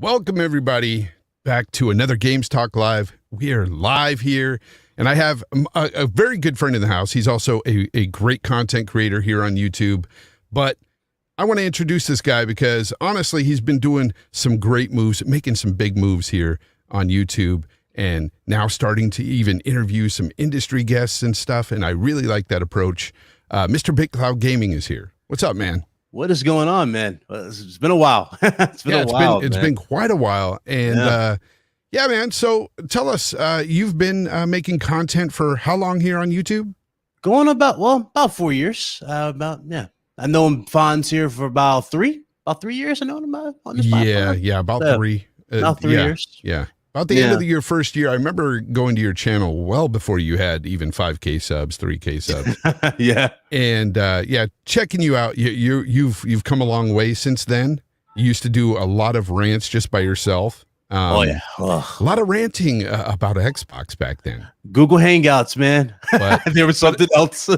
Welcome, everybody, back to another Games Talk Live. We are live here, and I have a very good friend in the house. He's also a great content creator here on YouTube, but I want to introduce this guy because, honestly, he's been doing some great moves, making some big moves here on YouTube, and now starting to even interview some industry guests and stuff, and I really like that approach. Mr. Big Cloud Gaming is here. What's up, man? What is going on, man? It's been a while. It's been quite a while. And yeah, man. So tell us, you've been making content for how long here on YouTube? Going about 4 years. I know him Fonz here for about three years. I know him on this platform. Yeah, about three. About 3 years. Yeah. About the end of your first year, I remember going to your channel well before you had even 5K subs, 3K subs. Yeah. And checking you out, you've come a long way since then. You used to do a lot of rants just by yourself. A lot of ranting about Xbox back then. Google Hangouts, man. But, there was something else.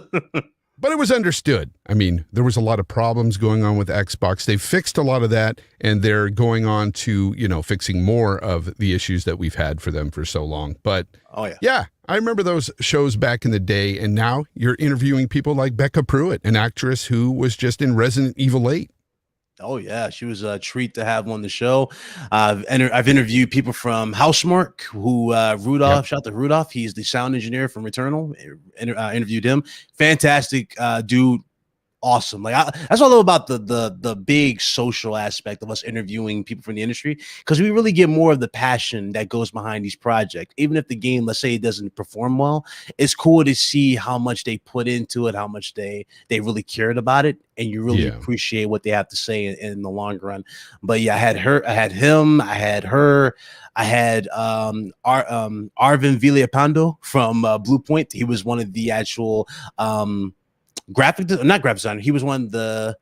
But it was understood. I mean, there was a lot of problems going on with Xbox. They fixed a lot of that, and they're going on to, fixing more of the issues that we've had for them for so long. But yeah, I remember those shows back in the day, and now you're interviewing people like Becca Pruitt, an actress who was just in Resident Evil 8. Oh yeah, she was a treat to have on the show. I've interviewed people from Housemark, who Rudolph. Shout out to Rudolph. He's the sound engineer from Returnal. Interviewed him. Fantastic dude. Awesome. That's all about the big social aspect of us interviewing people from the industry, because we really get more of the passion that goes behind these projects. Even if the game, let's say, it doesn't perform well, it's cool to see how much they put into it, how much they really cared about it, and you really appreciate what they have to say in the long run. But yeah, I had him, I had her, I had Arvin Villalpando from Blue Point. He was one of the actual not graphic designer. He was one of the,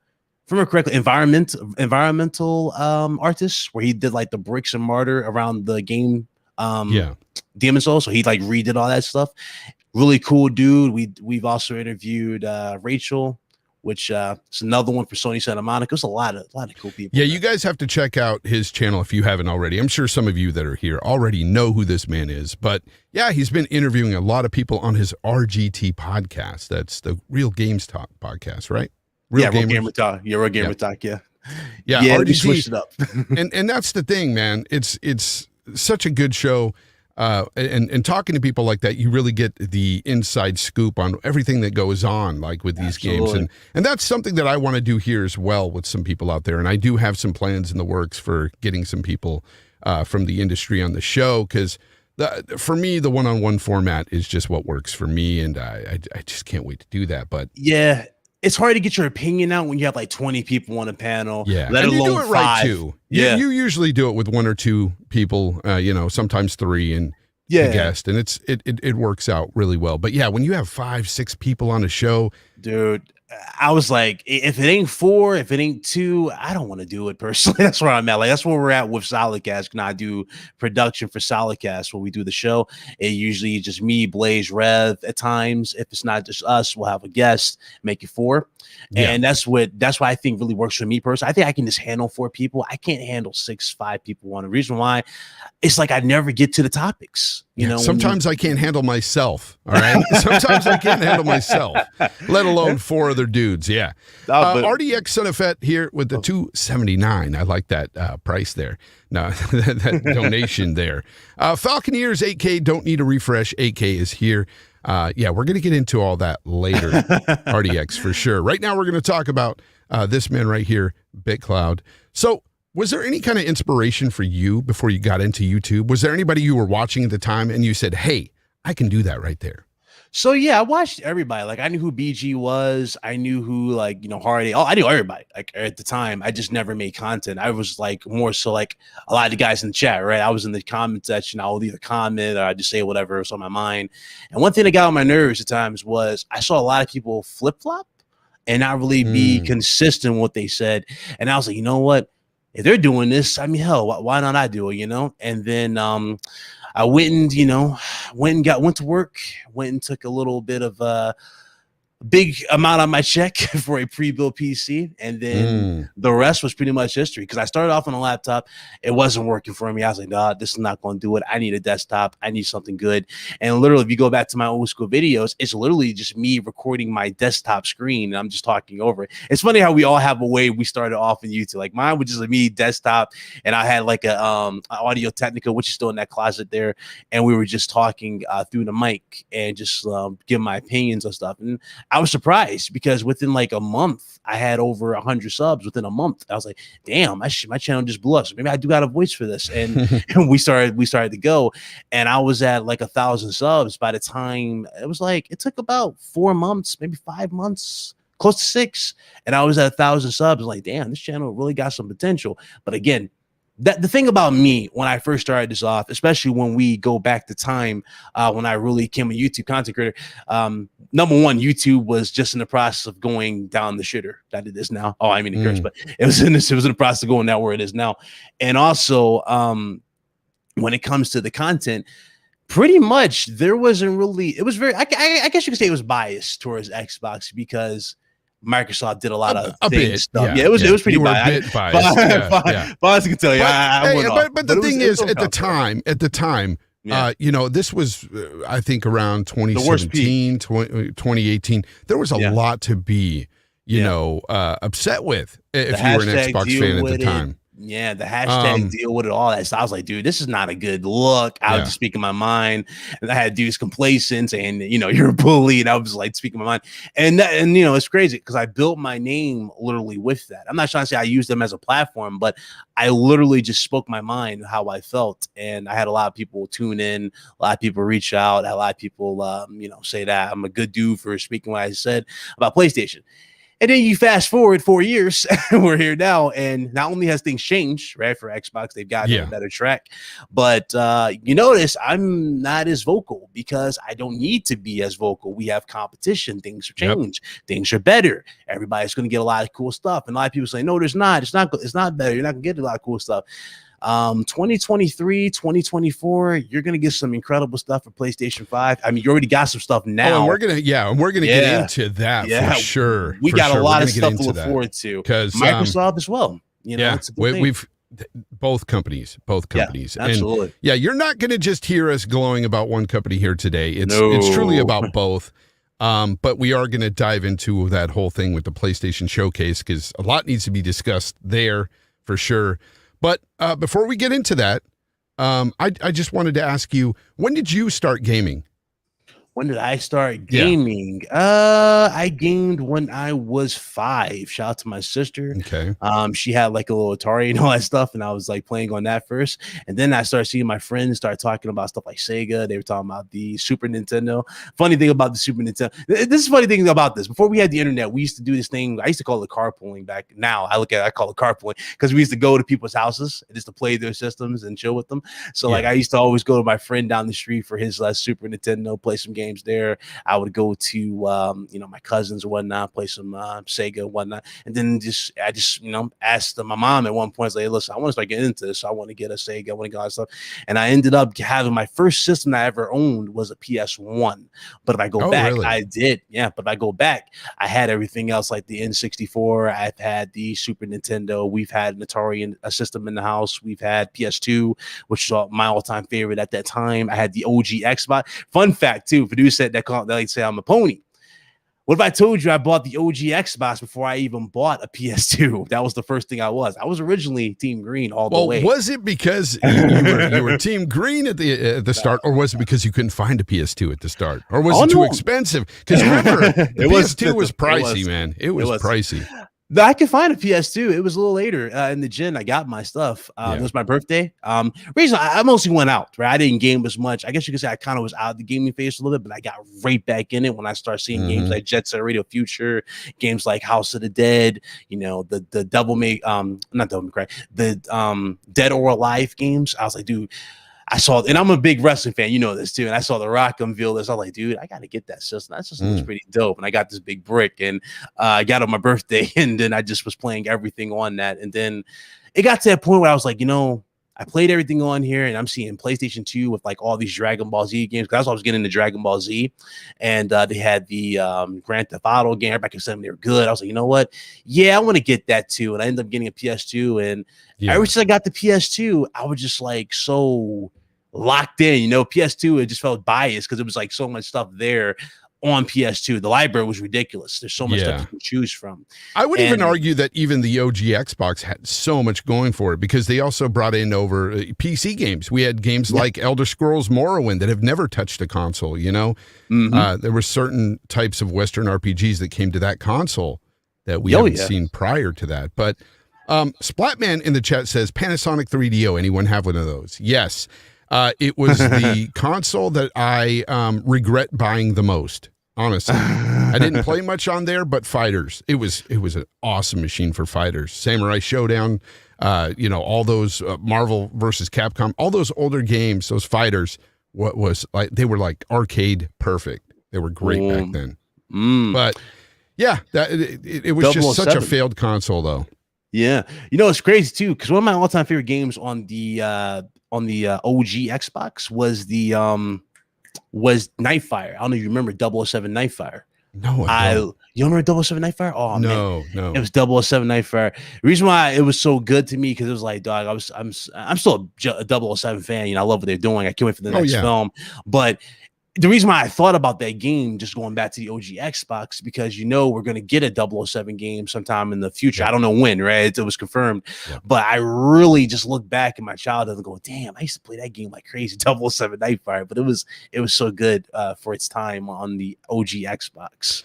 if I remember correctly, environmental artists, where he did like the bricks and mortar around the game Demon's Souls. So he like redid all that stuff. Really cool dude. We've also interviewed Rachel, which is another one for Sony Santa Monica. It's a lot of cool people. Yeah, you guys have to check out his channel if you haven't already. I'm sure some of you that are here already know who this man is. But yeah, he's been interviewing a lot of people on his RGT podcast. That's the Real Games Talk podcast, right? Real Gamer Talk. Yeah, Real Gamer Talk. Yeah, RGT, switched it up. and that's the thing, man. It's such a good show. And talking to people like that, you really get the inside scoop on everything that goes on, like with these games. And that's something that I want to do here as well with some people out there. And I do have some plans in the works for getting some people from the industry on the show, because for me, the one-on-one format is just what works for me. And I just can't wait to do that. But yeah, it's hard to get your opinion out when you have like 20 people on a panel. Yeah, let and alone you do it 5. right too. Yeah, you usually do it with 1 or 2 people. Sometimes 3 and the guest, and it works out really well. But yeah, when you have 5, 6 people on a show, dude, I was like, if it ain't 4, if it ain't 2, I don't want to do it personally. That's where I'm at. Like, that's where we're at with Solidcast. When I do production for Solidcast, where we do the show, it usually just me, Blaze, Rev. At times, if it's not just us, we'll have a guest, make it 4. And that's what I think really works for me personally. I think I can just handle 4 people. I can't handle 6, 5 people. One reason why, it's like I never get to the topics. Sometimes I can't handle myself. All right. Sometimes I can't handle myself, let alone 4 other dudes. Yeah. RDX Sonafet here with the $2.79. I like that price there. No, that donation there. Falconeers 8K don't need a refresh. 8K is here. We're going to get into all that later. RDX for sure. Right now, we're going to talk about this man right here, BitCloud. So, was there any kind of inspiration for you before you got into YouTube? Was there anybody you were watching at the time and you said, hey, I can do that right there? So yeah, I watched everybody. Like, I knew who BG was. I knew who, Hardy. I knew everybody. Like, at the time, I just never made content. I was like more so like a lot of the guys in the chat, right? I was in the comment section. I would either comment or I just say whatever was on my mind. And one thing that got on my nerves at times was I saw a lot of people flip flop and not really be consistent with what they said. And I was like, you know what? If they're doing this, I mean, hell, why not I do it? And then I went to work, went and took a little bit of big amount on my check for a pre-built PC, and then the rest was pretty much history. Because I started off on a laptop, it wasn't working for me. I was like, nah, this is not going to do it. I need a desktop. I need something good. And literally, if you go back to my old school videos, it's literally just me recording my desktop screen, and I'm just talking over it. It's funny how we all have a way we started off in YouTube. Like mine was just me desktop, and I had like a Audio Technica, which is still in that closet there, and we were just talking through the mic and just give my opinions on stuff. And I was surprised because within like a month, I had over 100 subs within a month. I was like, damn, my channel just blew up. So maybe I do got a voice for this. And, and we started to go. And I was at like 1,000 subs by the time it took about 4 months, maybe 5 months, close to 6. And I was at 1,000 subs. Like, damn, this channel really got some potential. But again, the thing about me when I first started this off, especially when we go back to time when I really became a YouTube content creator, number one, YouTube was just in the process of going down the shitter that it is now. Oh, I mean, curse, but it was in the process of going down where it is now. And also, when it comes to the content, pretty much there wasn't really. It was very. I guess you could say it was biased towards Xbox because Microsoft did a lot of things. Stuff. Yeah, it was pretty biased. Biased, I can tell you. But the thing is, at the time, this was, I think, around 2017, 2018. There was a lot to be, upset with if you were an Xbox fan at the time. Yeah, the hashtag deal with it, all that. So I was like, dude, this is not a good look. I was just speaking my mind, and I had dudes complacent saying, you're a bully, and I was like speaking my mind, and it's crazy because I built my name literally with that. I'm not trying to say I used them as a platform, but I literally just spoke my mind, how I felt, and I had a lot of people tune in, a lot of people reach out, a lot of people, say that I'm a good dude for speaking what I said about PlayStation. And then you fast forward 4 years, and we're here now. And not only has things changed, right, for Xbox, they've gotten a better track. But you notice I'm not as vocal because I don't need to be as vocal. We have competition. Things are changed. Things are better. Everybody's going to get a lot of cool stuff. And a lot of people say, no, there's not. It's not better. You're not going to get a lot of cool stuff. 2023, 2024, you're gonna get some incredible stuff for PlayStation 5. I mean, you already got some stuff now. And we're gonna get into that for sure. We got a lot of stuff to look forward to because Microsoft as well. We've both companies. Absolutely. And you're not gonna just hear us glowing about one company here today. It's truly about both. But we are gonna dive into that whole thing with the PlayStation Showcase because a lot needs to be discussed there for sure. But before we get into that, I just wanted to ask you, when did you start gaming? When did I start gaming? I gamed when I was 5. Shout out to my sister. Okay. She had like a little Atari and all that stuff, and I was like playing on that first. And then I started seeing my friends start talking about stuff like Sega. They were talking about the Super Nintendo. Funny thing about the Super Nintendo. This is funny thing about this. Before we had the internet, we used to do this thing. I used to call it carpooling back. Now I call it carpooling because we used to go to people's houses just to play their systems and chill with them. So like I used to always go to my friend down the street for his Super Nintendo, play some games there. I would go to my cousins or whatnot, play some Sega and whatnot, and then I just asked my mom at one point, I was like, hey, listen, I want to start getting into this. So I want to get a Sega, I want to get all that stuff, and I ended up having my first system I ever owned was a PS1. But if I go back, really? I did, but if I go back, I had everything else like the N64. I've had the Super Nintendo. We've had an Atari a system in the house. We've had PS2, which was my all-time favorite at that time. I had the OG Xbox. Fun fact too, Purdue said they say I'm a pony. What if I told you I bought the OG Xbox before I even bought a PS2? That was the first thing I was. I was originally Team Green all the way. Was it because you were Team Green at the start, or was it because you couldn't find a PS2 at the start, or was it too expensive? Because remember, the PS2 was pricey, man. It was pricey. I could find a PS2. It was a little later in the gym. I got my stuff. It was my birthday. Reason I mostly went out, right? I didn't game as much. I guess you could say I kind of was out of the gaming phase a little bit, but I got right back in it when I started seeing games like Jet Set Radio Future, games like House of the Dead, the Devil May, not Devil May Cry, the Dead or Alive games. I was like, dude, I saw, and I'm a big wrestling fan, you know this too. And I saw The Rock unveil this. I was like, dude, I got to get that system. That system was pretty dope. And I got this big brick, and I got it on my birthday, and then I just was playing everything on that. And then it got to that point where I was like, I played everything on here, and I'm seeing PlayStation 2 with like all these Dragon Ball Z games. That's why I was getting into Dragon Ball Z, and they had the Grand Theft Auto game. Everybody kept saying they were good. I was like, you know what? Yeah, I want to get that too. And I ended up getting a PS2, and ever since I got the PS2, I was just like so locked in. You know, PS2, it just felt biased because it was like so much stuff there on PS2. The library was ridiculous. There's so much stuff you can choose from. I would even argue that even the OG Xbox had so much going for it because they also brought in over PC games. We had games like Elder Scrolls Morrowind that have never touched a console, you know? There were certain types of Western RPGs that came to that console that we haven't seen prior to that. But Splatman in the chat says, Panasonic 3DO, anyone have one of those? Yes. It was the console that I regret buying the most, honestly. I didn't play much on there, but fighters. It was an awesome machine for fighters. Samurai Showdown, all those Marvel versus Capcom, all those older games, those fighters, they were like arcade perfect. They were great back then. But yeah, it was just such a failed console, though. Yeah, it's crazy too because one of my all-time favorite games on the OG Xbox was Nightfire. I don't know if you remember 007 Nightfire. No, you don't remember 007 Nightfire? Oh no, man. It was 007 Nightfire. The reason why it was so good to me because it was like, dog, I'm still a 007 fan. I love what they're doing. I can't wait for the next film. But the reason why I thought about that game, just going back to the OG Xbox, because we're going to get a 007 game sometime in the future. I don't know when, right? It was confirmed. But I really just look back in my childhood and go, damn, I used to play that game like crazy, 007 Nightfire. But it was so good for its time on the OG Xbox.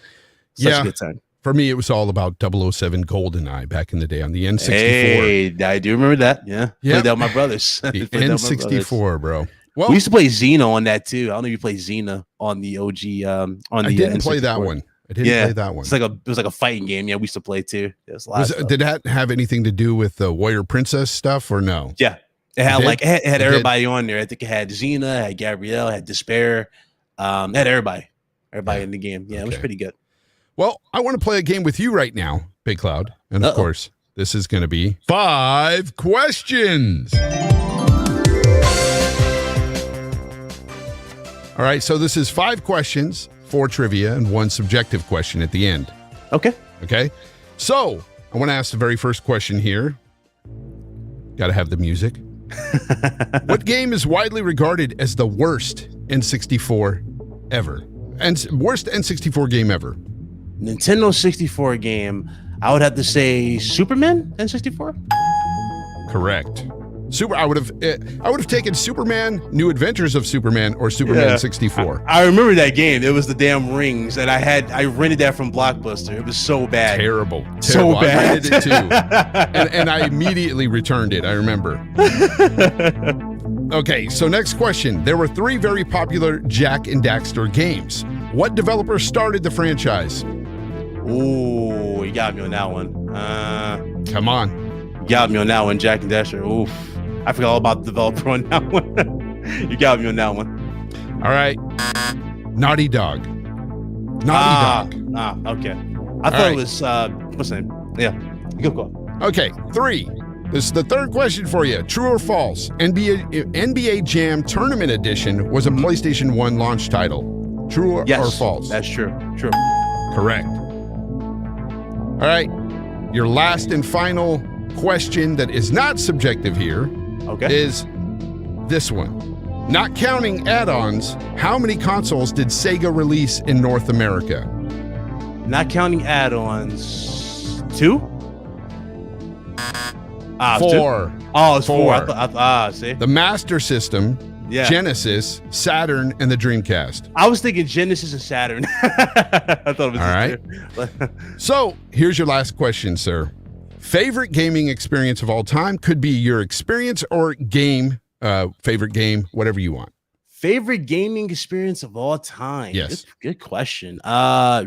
Such a good time. For me, it was all about 007 GoldenEye back in the day on the N64. Hey, I do remember that. Yeah. Played that with my brothers. The N64, bro. Well, we used to play Xena on that too. I don't know if you play Xena on the OG. I didn't play that one. I didn't play that one. It was like a fighting game. Yeah, we used to play too. Did that have anything to do with the Warrior Princess stuff or no? Yeah, it had everybody on there. I think it had Xena, it had Gabrielle, it had Despair, it had everybody in the game. Yeah, it was pretty good. Well, I want to play a game with you right now, Big Cloud, and of course, this is going to be 5 questions. All right, so this is 5 questions, 4 trivia, and 1 subjective question at the end. Okay. So I want to ask the very first question here. Got to have the music. What game is widely regarded as the worst N64 ever? And worst N64 game ever? Nintendo 64 game. I would have to say Superman N64. Correct. I would have taken Superman, New Adventures of Superman, or Superman 64. I remember that game. It was the damn rings, and I rented that from Blockbuster. It was so bad. Terrible. So bad. I rented it too, and I immediately returned it. I remember. Okay, so next question. There were 3 very popular Jak and Daxter games. What developer started the franchise? Ooh, you got me on that one. Come on. You got me on that one, Jak and Daxter. Oof. I forgot all about the developer on that one. You got me on that one. All right. Naughty Dog. Okay. I thought it was, what's the name? Yeah. Good call. Okay, 3. This is the 3rd question for you. True or false? NBA Jam Tournament Edition was a PlayStation 1 launch title. True or false? That's true. True. Correct. All right. Your last and final question that is not subjective here is this one. Not counting add-ons, how many consoles did Sega release in North America? Not counting add-ons, 2? 4. 2? Oh, it's 4. See? The Master System, Genesis, Saturn, and the Dreamcast. I was thinking Genesis and Saturn. I thought it was all right. So here's your last question, sir. Favorite gaming experience of all time could be your experience or game, favorite game, whatever you want. Favorite gaming experience of all time. Yes. Good question.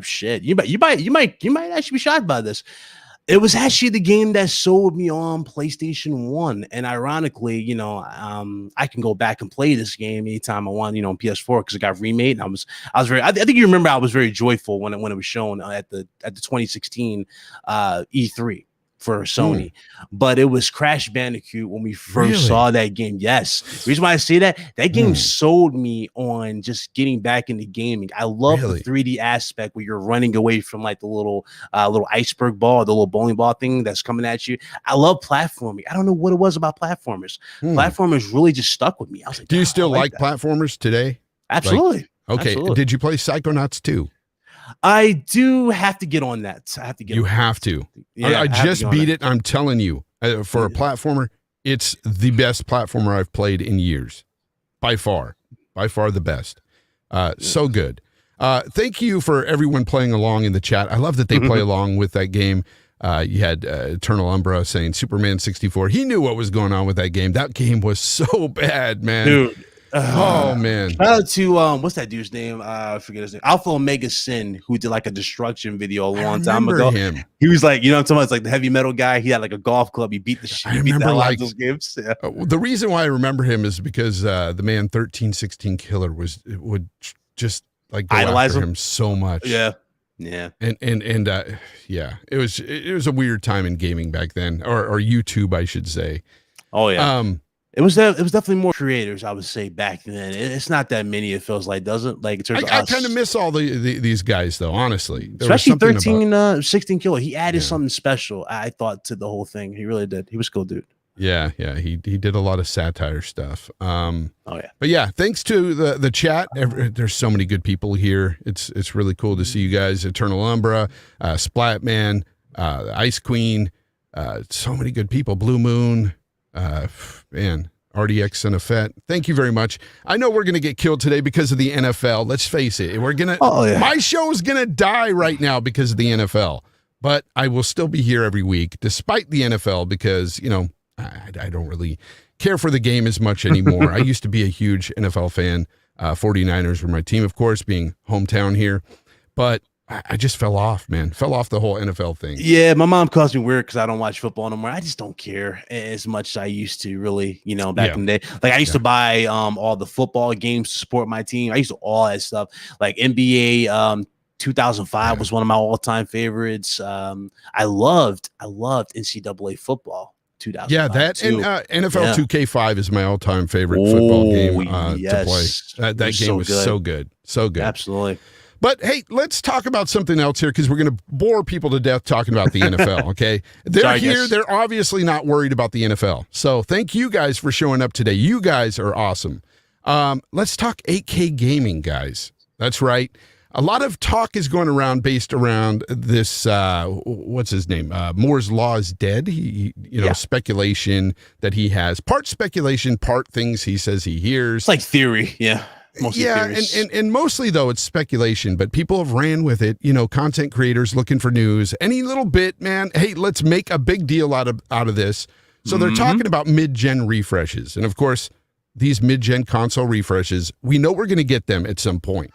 Shit. You might actually be shocked by this. It was actually the game that sold me on PlayStation 1. And ironically, I can go back and play this game anytime I want, on PS4 because it got remade. And I think you remember I was very joyful when it was shown at the 2016 E3. for Sony, but it was Crash Bandicoot when we first saw that game. Yes. The reason why I say that game sold me on just getting back into gaming. I love the 3D aspect where you're running away from like the little iceberg ball, the little bowling ball thing that's coming at you. I love platforming. I don't know what it was about platformers. Platformers really just stuck with me. I was like, do you still like platformers today? Absolutely. Okay. Absolutely. Did you play Psychonauts 2? I do have to get on that. I have to get. You have to. Yeah, I just beat it. I'm telling you, for a platformer, it's the best platformer I've played in years, by far the best. So good. Thank you for everyone playing along in the chat. I love that they play along with that game. You had Eternal Umbra saying Superman 64. He knew what was going on with that game. That game was so bad, man. Dude. Oh man! Shout out to what's that dude's name? I forget his name. Alpha Omega Sin, who did like a destruction video a long time ago. Him. He was like, you know, what I'm talking about, it's like the heavy metal guy. He had like a golf club. He beat the shit. He beat the hell out of those games. Yeah. The reason why I remember him is because the man 1316 Killer would just like go idolize after him so much. Yeah. Yeah. And yeah, it was a weird time in gaming back then, or YouTube, I should say. Oh yeah. It was definitely more creators, I would say, back then. It's not that many. It feels like, doesn't like. I kind of miss all these guys though, honestly. Especially 16 Killer. He added something special, I thought, to the whole thing. He really did. He was a cool dude. Yeah. He did a lot of satire stuff. Oh yeah. But yeah, thanks to the chat. There's so many good people here. It's really cool to see you guys. Eternal Umbra, Splatman, Ice Queen, so many good people. Blue Moon. Man, RDX and Afet, thank you very much. I know we're going to get killed today because of the NFL. Let's face it. We're going to, my show is going to die right now because of the NFL, but I will still be here every week despite the NFL because, you know, I don't really care for the game as much anymore. I used to be a huge NFL fan. 49ers were my team, of course, being hometown here, but I just fell off, man. Fell off the whole NFL thing. Yeah, my mom calls me weird because I don't watch football no more. I just don't care as much as I used to, really, you know, back in the day. Like I used to buy all the football games to support my team. I used to all that stuff. Like NBA 2005 was one of my all-time favorites. I loved NCAA football. 2005 yeah, that too. And NFL 2K5 is my all-time favorite football game to play. That game was so good. So good. Absolutely. But hey, let's talk about something else here because we're going to bore people to death talking about the NFL, okay? They're obviously not worried about the NFL. So thank you guys for showing up today. You guys are awesome. Let's talk 8K gaming, guys. That's right. A lot of talk is going around based around this, what's his name? Moore's Law is dead. Speculation that he has. Part speculation, part things he says he hears. It's like theory, yeah. And mostly though it's speculation, but people have ran with it. You know, content creators looking for news, any little bit, man. Hey, let's make a big deal out of this. So they're talking about mid-gen refreshes, and of course, these mid-gen console refreshes, we know we're going to get them at some point.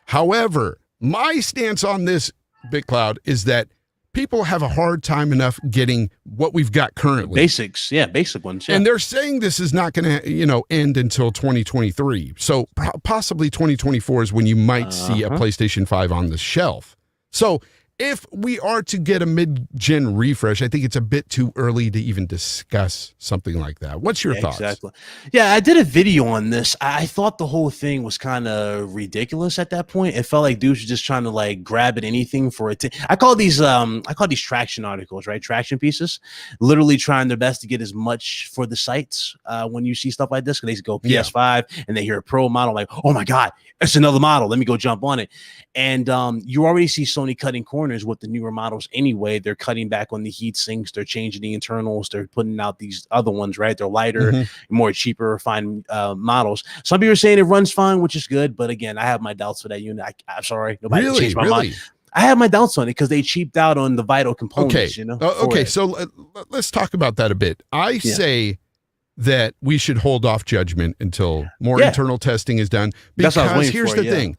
However, my stance on this, BitCloud, is that people have a hard time enough getting what we've got currently. Basics, basic ones. Yeah. And they're saying this is not going to, end until 2023. So possibly 2024 is when you might see a PlayStation 5 on the shelf. So if we are to get a mid-gen refresh, I think it's a bit too early to even discuss something like that. What's your thoughts? Exactly. Yeah, I did a video on this. I thought the whole thing was kind of ridiculous at that point. It felt like dudes were just trying to like grab at anything for it. I call these traction articles, right? Traction pieces, literally trying their best to get as much for the sites. When you see stuff like this, because they go PS5 and they hear a Pro model, like, oh my God, it's another model. Let me go jump on it. And you already see Sony cutting corners with the newer models anyway. They're cutting back on the heat sinks. They're changing the internals. They're putting out these other ones, right? They're lighter, more cheaper, refined models. Some people are saying it runs fine, which is good. But again, I have my doubts for that unit. I'm sorry. Nobody changed my mind. I have my doubts on it because they cheaped out on the vital components, So let's talk about that a bit. I say that we should hold off judgment until more internal testing is done. Because here's the thing.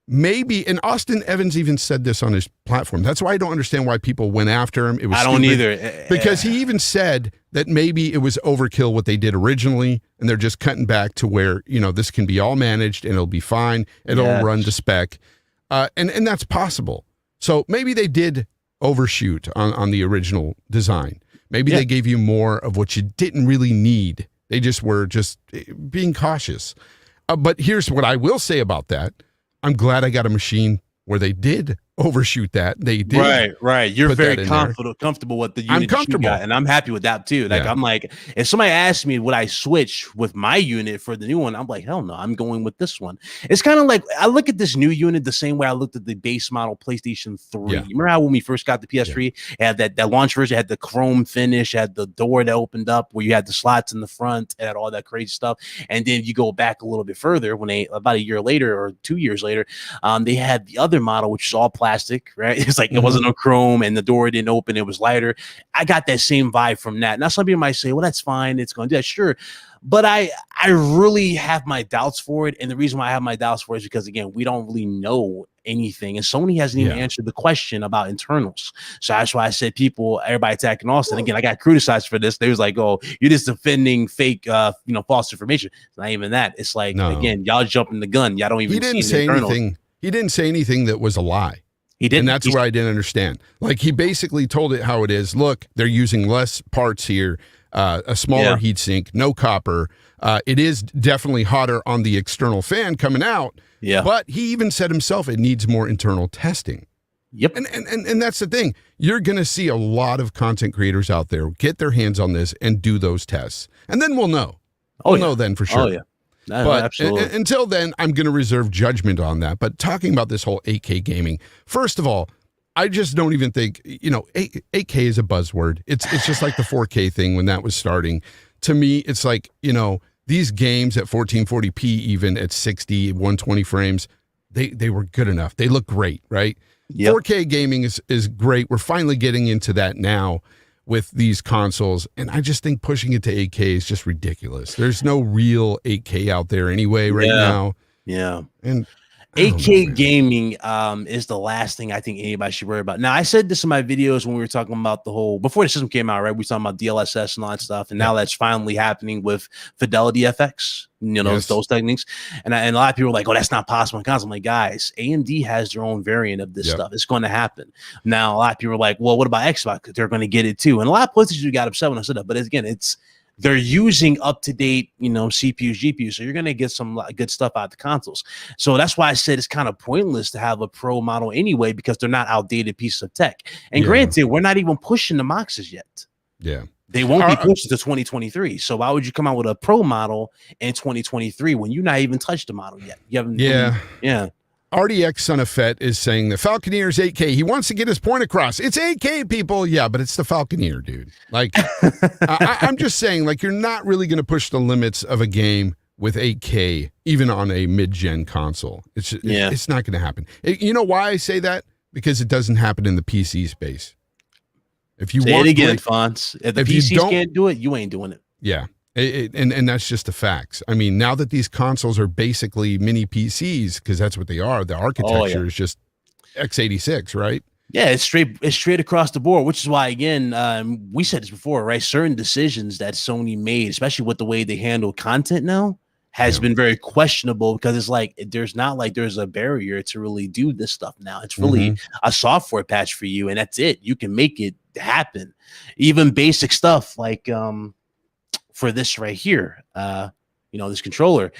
Maybe, and Austin Evans even said this on his platform. That's why I don't understand why people went after him. It was I don't either. Because he even said that maybe it was overkill what they did originally, and they're just cutting back to where, this can be all managed and it'll be fine. It'll run to spec. And that's possible. So maybe they did overshoot on the original design. Maybe they gave you more of what you didn't really need. They just were being cautious. But here's what I will say about that. I'm glad I got a machine where they did overshoot that. They did. Right. You're very comfortable with the unit you got, and I'm happy with that too. Like I'm like, if somebody asked me would I switch with my unit for the new one, I'm like, hell no, I'm going with this one. It's kind of like I look at this new unit the same way I looked at the base model PlayStation 3. You remember how when we first got the PS3, it had that launch version, had the chrome finish, had the door that opened up where you had the slots in the front, it had all that crazy stuff. And then you go back a little bit further when they about a year later or 2 years later, they had the other model, which is all plastic, right? It's like it wasn't no chrome and the door didn't open, it was lighter. I got that same vibe from that. Now some people might say, well, that's fine, it's going to do that, sure. But I really have my doubts for it. And the reason why I have my doubts for it is because, again, we don't really know anything. And Sony hasn't even answered the question about internals. So that's why I said everybody attacking Austin. Again, I got criticized for this. They was like, oh, you're just defending fake, false information. It's not even that. It's like, again, y'all jumping the gun. Y'all don't even see anything. He didn't say anything that was a lie. He didn't. And that's where I didn't understand. Like, he basically told it how it is. Look, they're using less parts here. A smaller heatsink, no copper. It is definitely hotter on the external fan coming out. Yeah. But he even said himself it needs more internal testing. Yep. And that's the thing. You're going to see a lot of content creators out there get their hands on this and do those tests. And then we'll know. We'll know then for sure. Oh, yeah. No, but absolutely. Until then, I'm going to reserve judgment on that. But talking about this whole 8K gaming, first of all, I just don't even think, 8K is a buzzword. It's just like the 4K thing when that was starting. To me, it's like, these games at 1440p, even at 60, 120 frames, they were good enough. They look great, right? Yep. 4K gaming is great. We're finally getting into that now with these consoles. And I just think pushing it to 8K is just ridiculous. There's no real 8K out there anyway right now. Yeah. And 8K gaming is the last thing I think anybody should worry about. Now, I said this in my videos when we were talking about before the system came out, right? We were talking about DLSS and all that stuff. And now that's finally happening with Fidelity FX, those techniques. And a lot of people are like, oh, that's not possible in console. I'm like, guys, AMD has their own variant of this stuff. It's going to happen. Now, a lot of people are like, well, what about Xbox? They're going to get it too. And a lot of PlayStation got upset when I said that. But again, they're using up-to-date, CPUs, GPUs, so you're going to get some good stuff out of the consoles. So that's why I said it's kind of pointless to have a pro model anyway, because they're not outdated pieces of tech. And granted, we're not even pushing the Moxes yet. Yeah. They won't be pushed to 2023. So why would you come out with a pro model in 2023 when you not even touched the model yet? You haven't. Yeah. RDX Son of Fett is saying the Falconeer's 8K. He wants to get his point across. It's 8K, people. Yeah, but it's the Falconeer, dude. Like, I'm just saying, like, you're not really going to push the limits of a game with 8K, even on a mid-gen console. It's not going to happen. You know why I say that? Because it doesn't happen in the PC space. If you want it again, Fonz. If the PCs can't do it, you ain't doing it. Yeah. And that's just the facts. I mean, now that these consoles are basically mini PCs, because that's what they are, the architecture is just x86, right? Yeah, it's straight across the board, which is why, again, we said this before, right? Certain decisions that Sony made, especially with the way they handle content now, has been very questionable, because it's like there's a barrier to really do this stuff now. It's really a software patch for you, and that's it. You can make it happen. Even basic stuff like for this right here, this controller,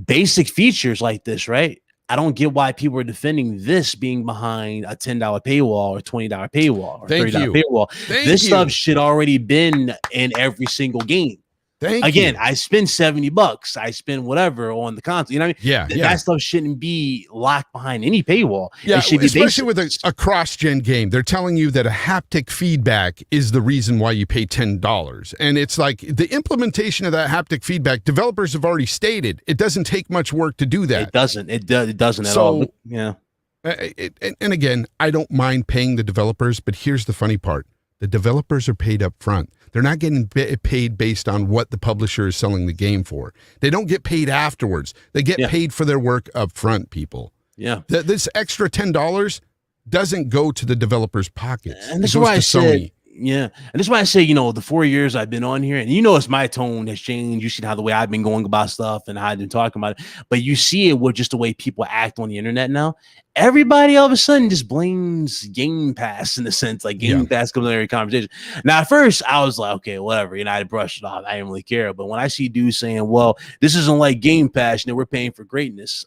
basic features like this, right? I don't get why people are defending this being behind a $10 paywall or $20 paywall or $30 paywall. This stuff should already been in every single game. Again, I spend $70. I spend whatever on the console. You know what I mean? That stuff shouldn't be locked behind any paywall. Yeah, especially with a cross-gen game. They're telling you that a haptic feedback is the reason why you pay $10. And it's like the implementation of that haptic feedback, developers have already stated, it doesn't take much work to do that. It doesn't. It doesn't at all. Yeah. And again, I don't mind paying the developers, but here's the funny part. The developers are paid up front. They're not getting paid based on what the publisher is selling the game for. They don't get paid afterwards. They get paid for their work up front, people. Yeah. This extra $10 doesn't go to the developer's pockets. And this is why I said, Yeah. And that's why I say, you know, the 4 years I've been on here, and you know, it's my tone has changed. You see how the way I've been going about stuff and how I've been talking about it. But you see it with just the way people act on the internet now. Everybody all of a sudden just blames Game Pass in the sense like Game Pass comes in every conversation. Now, at first, I was like, okay, whatever. You know, I brushed it off. I didn't really care. But when I see dudes saying, well, this isn't like Game Pass, you know, we're paying for greatness.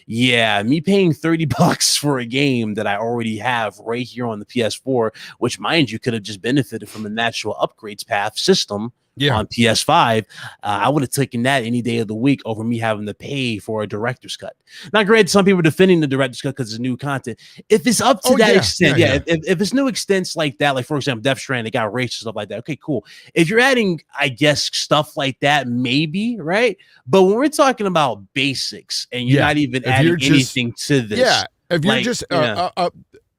Yeah, me paying $30 for a game that I already have right here on the PS4, which, mind you, could have just benefited from a natural upgrades path system on PS5. I would have taken that any day of the week over me having to pay for a director's cut. Now, granted, some people are defending the director's cut because it's new content. If it's up to that extent, if it's new extents like that, like for example, Death Stranding, they got race stuff like that. Okay, cool. If you're adding, I guess, stuff like that, maybe, right? But when we're talking about basics and you're not even adding anything to this, if you're just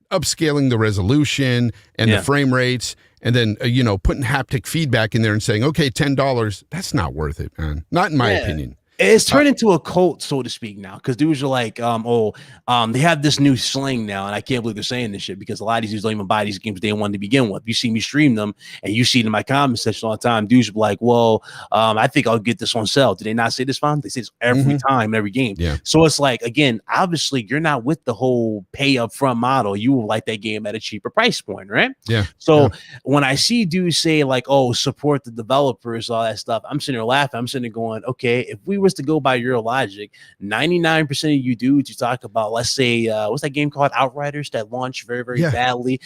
upscaling the resolution and the frame rates, and then, you know, putting haptic feedback in there and saying, okay, $10, that's not worth it, man. Not in my opinion. It's turned into a cult, so to speak, now, because dudes are like, they have this new slang now, and I can't believe they're saying this shit because a lot of these dudes don't even buy these games day one to begin with. You see me stream them, and you see it in my comment section all the time. Dudes are like, well, I think I'll get this on sale. Do they not say this fine? They say this every time, every game. Yeah. So it's like, again, obviously, you're not with the whole pay up front model. You will like that game at a cheaper price point, right? Yeah. So when I see dudes say like, oh, support the developers, all that stuff, I'm sitting there laughing. I'm sitting there going, okay, if we was to go by your logic, 99% of you dudes you talk about, let's say, what's that game called, Outriders, that launched very, very badly.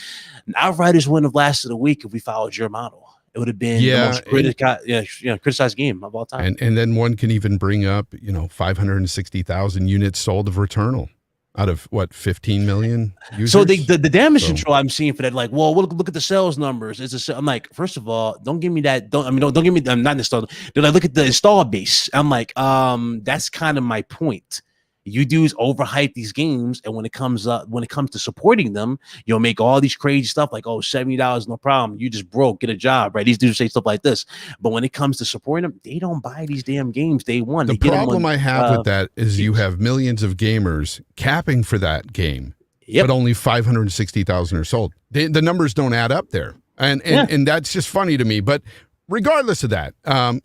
Outriders wouldn't have lasted a week if we followed your model. It would have been the most criticized game of all time. And then one can even bring up, you know, 560,000 units sold of Returnal out of what, 15 million users? So the damage control I'm seeing for that, like, well, look at the sales numbers. I'm like, first of all, don't give me that. Don't give me. I'm not installed. They're like, look at the install base. I'm like, that's kind of my point. You dudes overhype these games, and when it comes to supporting them, you'll make all these crazy stuff like, oh, $70, no problem. You just broke, get a job, right? These dudes say stuff like this, but when it comes to supporting them, they don't buy these damn games day one. The problem I have with that is you have millions of gamers capping for that game, but only 560,000 are sold. The numbers don't add up there, and that's just funny to me. But regardless of that,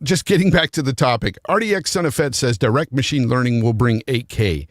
just getting back to the topic, RDX Son of Fed says direct machine learning will bring 8K.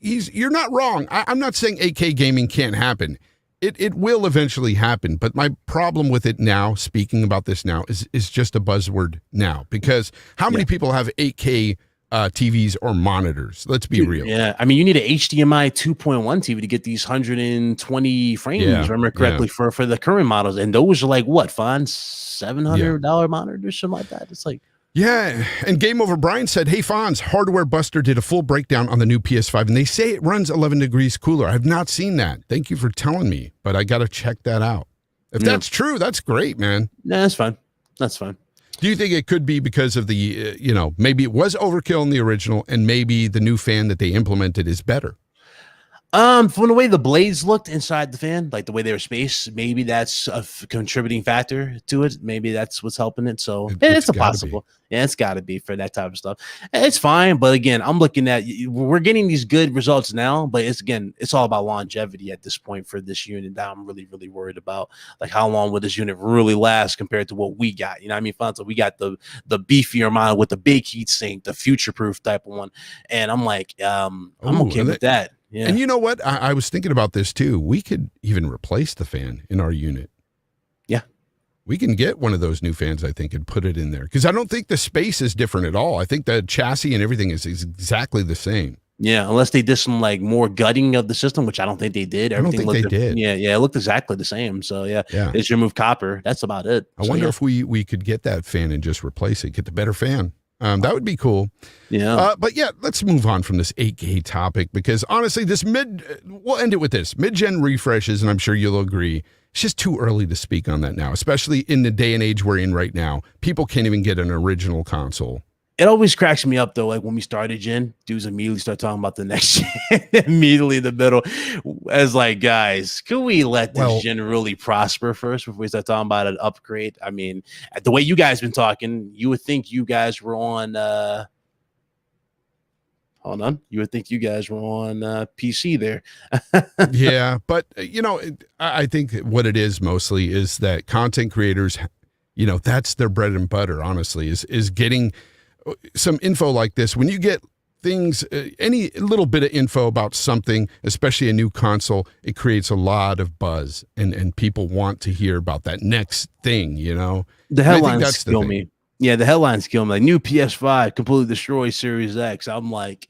You're not wrong. I'm not saying 8K gaming can't happen. It will eventually happen. But my problem with it now, speaking about this now, is just a buzzword now. Because how many people have 8K TVs or monitors? Let's be real. Yeah, I mean, you need an HDMI 2.1 TV to get these 120 frames, remember correctly, for the current models. And those are like, what, fine, $700 monitors, something like that. It's like, yeah. And Game Over Brian said, hey, Fonz, Hardware Buster did a full breakdown on the new PS5, and they say it runs 11 degrees cooler. I've not seen that. Thank you for telling me, but I got to check that out. If that's true, that's great, man. Yeah, that's fine. That's fine. Do you think it could be because of the, maybe it was overkill in the original, and maybe the new fan that they implemented is better? From the way the blades looked inside the fan, like the way they were spaced, maybe that's a contributing factor to it. Maybe that's what's helping it. So it's a possible. Yeah, it's got to be for that type of stuff. It's fine, but again, I'm looking at, we're getting these good results now, but it's all about longevity at this point for this unit. That I'm really, really worried about, like how long will this unit really last compared to what we got? You know what I mean? Fonzo, we got the beefier model with the big heat sink, the future-proof type of one, and I'm like, I'm okay with that. Yeah. And you know what? I was thinking about this too. We could even replace the fan in our unit. Yeah. We can get one of those new fans, I think, and put it in there. Because I don't think the space is different at all. I think the chassis and everything is exactly the same. Yeah, unless they did some like more gutting of the system, which I don't think they did. Everything they did. Yeah, it looked exactly the same. So yeah. They just removed copper. That's about it. I wonder if we could get that fan and just replace it, get the better fan. That would be cool. Yeah. But yeah, let's move on from this 8K topic, because honestly, we'll end it with this. Mid-gen refreshes, and I'm sure you'll agree, it's just too early to speak on that now, especially in the day and age we're in right now. People can't even get an original console. It always cracks me up, though, like when we started gen, dudes immediately start talking about the next gen, immediately in the middle. As like, guys, can we let this gen really prosper first before we start talking about an upgrade? I mean, the way you guys been talking, you would think you guys were on, hold Hold on. You would think you guys were on PC there. Yeah, but I think what it is mostly is that content creators, that's their bread and butter. Honestly, is getting some info like this. When you get things, any little bit of info about something, especially a new console, it creates a lot of buzz, and people want to hear about that next thing. The headlines kill me. Yeah, the headlines kill me. Like, new PS5 completely destroys Series X. I'm like,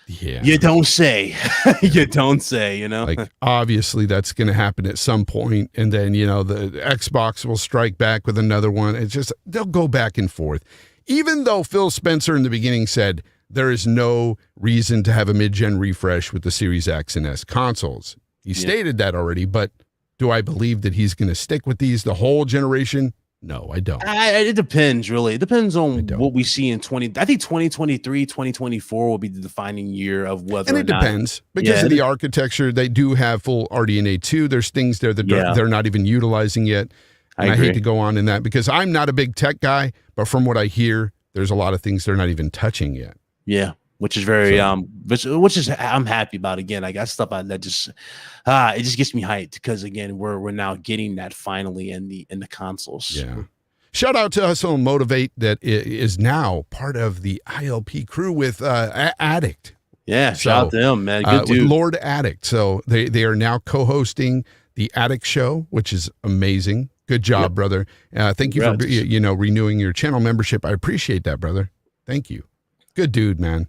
yeah, you don't say. You don't say, Like, obviously that's going to happen at some point, and then, the Xbox will strike back with another one. It's just, they'll go back and forth. Even though Phil Spencer in the beginning said there is no reason to have a mid-gen refresh with the Series X and S consoles. He stated that already, but do I believe that he's going to stick with these the whole generation? No, I don't. It depends, really. It depends on what we see in I think 2023, 2024 will be the defining year of whether and it or not. Depends because of the architecture. They do have full RDNA 2. There's things there that they're not even utilizing yet. And I hate to go on in that because I'm not a big tech guy, but from what I hear, there's a lot of things they're not even touching yet. Yeah. Which is very which is I'm happy about. Again, I got stuff that just it just gets me hyped because again we're now getting that finally in the consoles. Yeah. Shout out to Hustle and Motivate that is now part of the ILP crew with Addict. Yeah, shout out to him, man. Good dude. With Lord Addict. So they are now co-hosting the Addict Show, which is amazing. Good job, brother. Thank you for renewing your channel membership. I appreciate that, brother. Thank you. Good dude, man.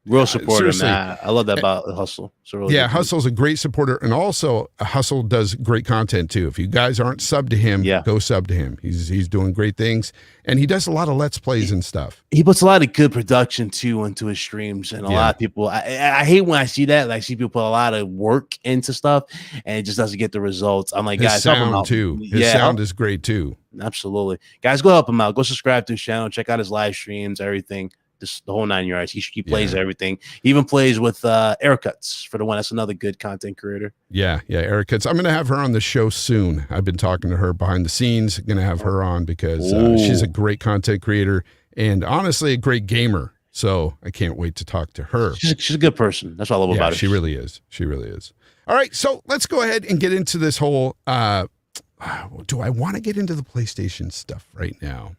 Real supporter, man. I love that about Hustle. Really Hustle's a great supporter, and also Hustle does great content too. If you guys aren't subbed to him, go sub to him. He's doing great things, and he does a lot of Let's Plays and stuff. He puts a lot of good production too into his streams, and a lot of people. I hate when I see that. Like, I see people put a lot of work into stuff, and it just doesn't get the results. I'm like, guys, help him out too. His sound is great too. Absolutely, guys, go help him out. Go subscribe to his channel. Check out his live streams, everything. Just the whole 9 yards. He plays everything. He even plays with Aircuts for the one. That's another good content creator. Yeah, Aircuts. I'm gonna have her on the show soon. I've been talking to her behind the scenes. Gonna have her on because she's a great content creator and honestly a great gamer. So I can't wait to talk to her. She's a good person. That's all I love about her. She really is. She really is. All right, so let's go ahead and get into this whole. Do I want to get into the PlayStation stuff right now,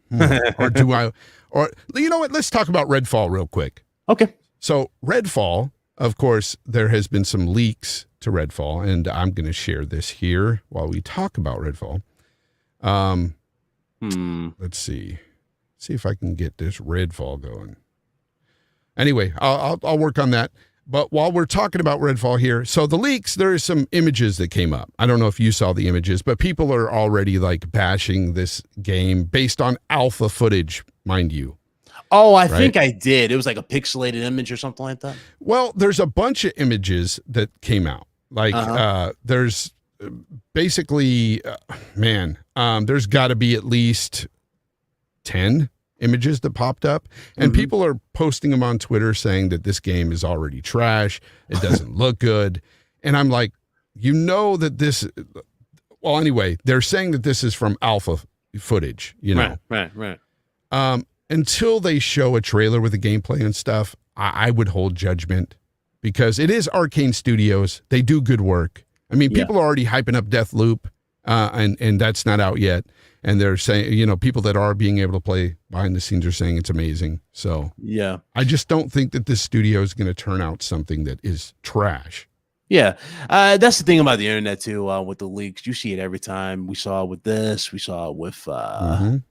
or do I? Or, you know what? Let's talk about RedFall real quick. Okay. So RedFall, of course, there has been some leaks to RedFall, and I'm going to share this here while we talk about RedFall. Let's see if I can get this RedFall going. Anyway, I'll work on that. But while we're talking about RedFall here, so the leaks, there are some images that came up. I don't know if you saw the images, but people are already like bashing this game based on alpha footage, mind you. Oh, I think I did. It was like a pixelated image or something like that. Well, there's a bunch of images that came out. Like there's basically, there's got to be at least 10 images that popped up, and people are posting them on Twitter saying that this game is already trash. It doesn't look good. And I'm like, that this, well, anyway, they're saying that this is from alpha footage, Right. Until they show a trailer with the gameplay and stuff, I would hold judgment because it is Arkane Studios. They do good work. I mean, people are already hyping up Deathloop, and that's not out yet. And they're saying, people that are being able to play behind the scenes are saying it's amazing. So I just don't think that this studio is going to turn out something that is trash. Yeah, that's the thing about the internet too. With the leaks, you see it every time. We saw it with this. We saw it with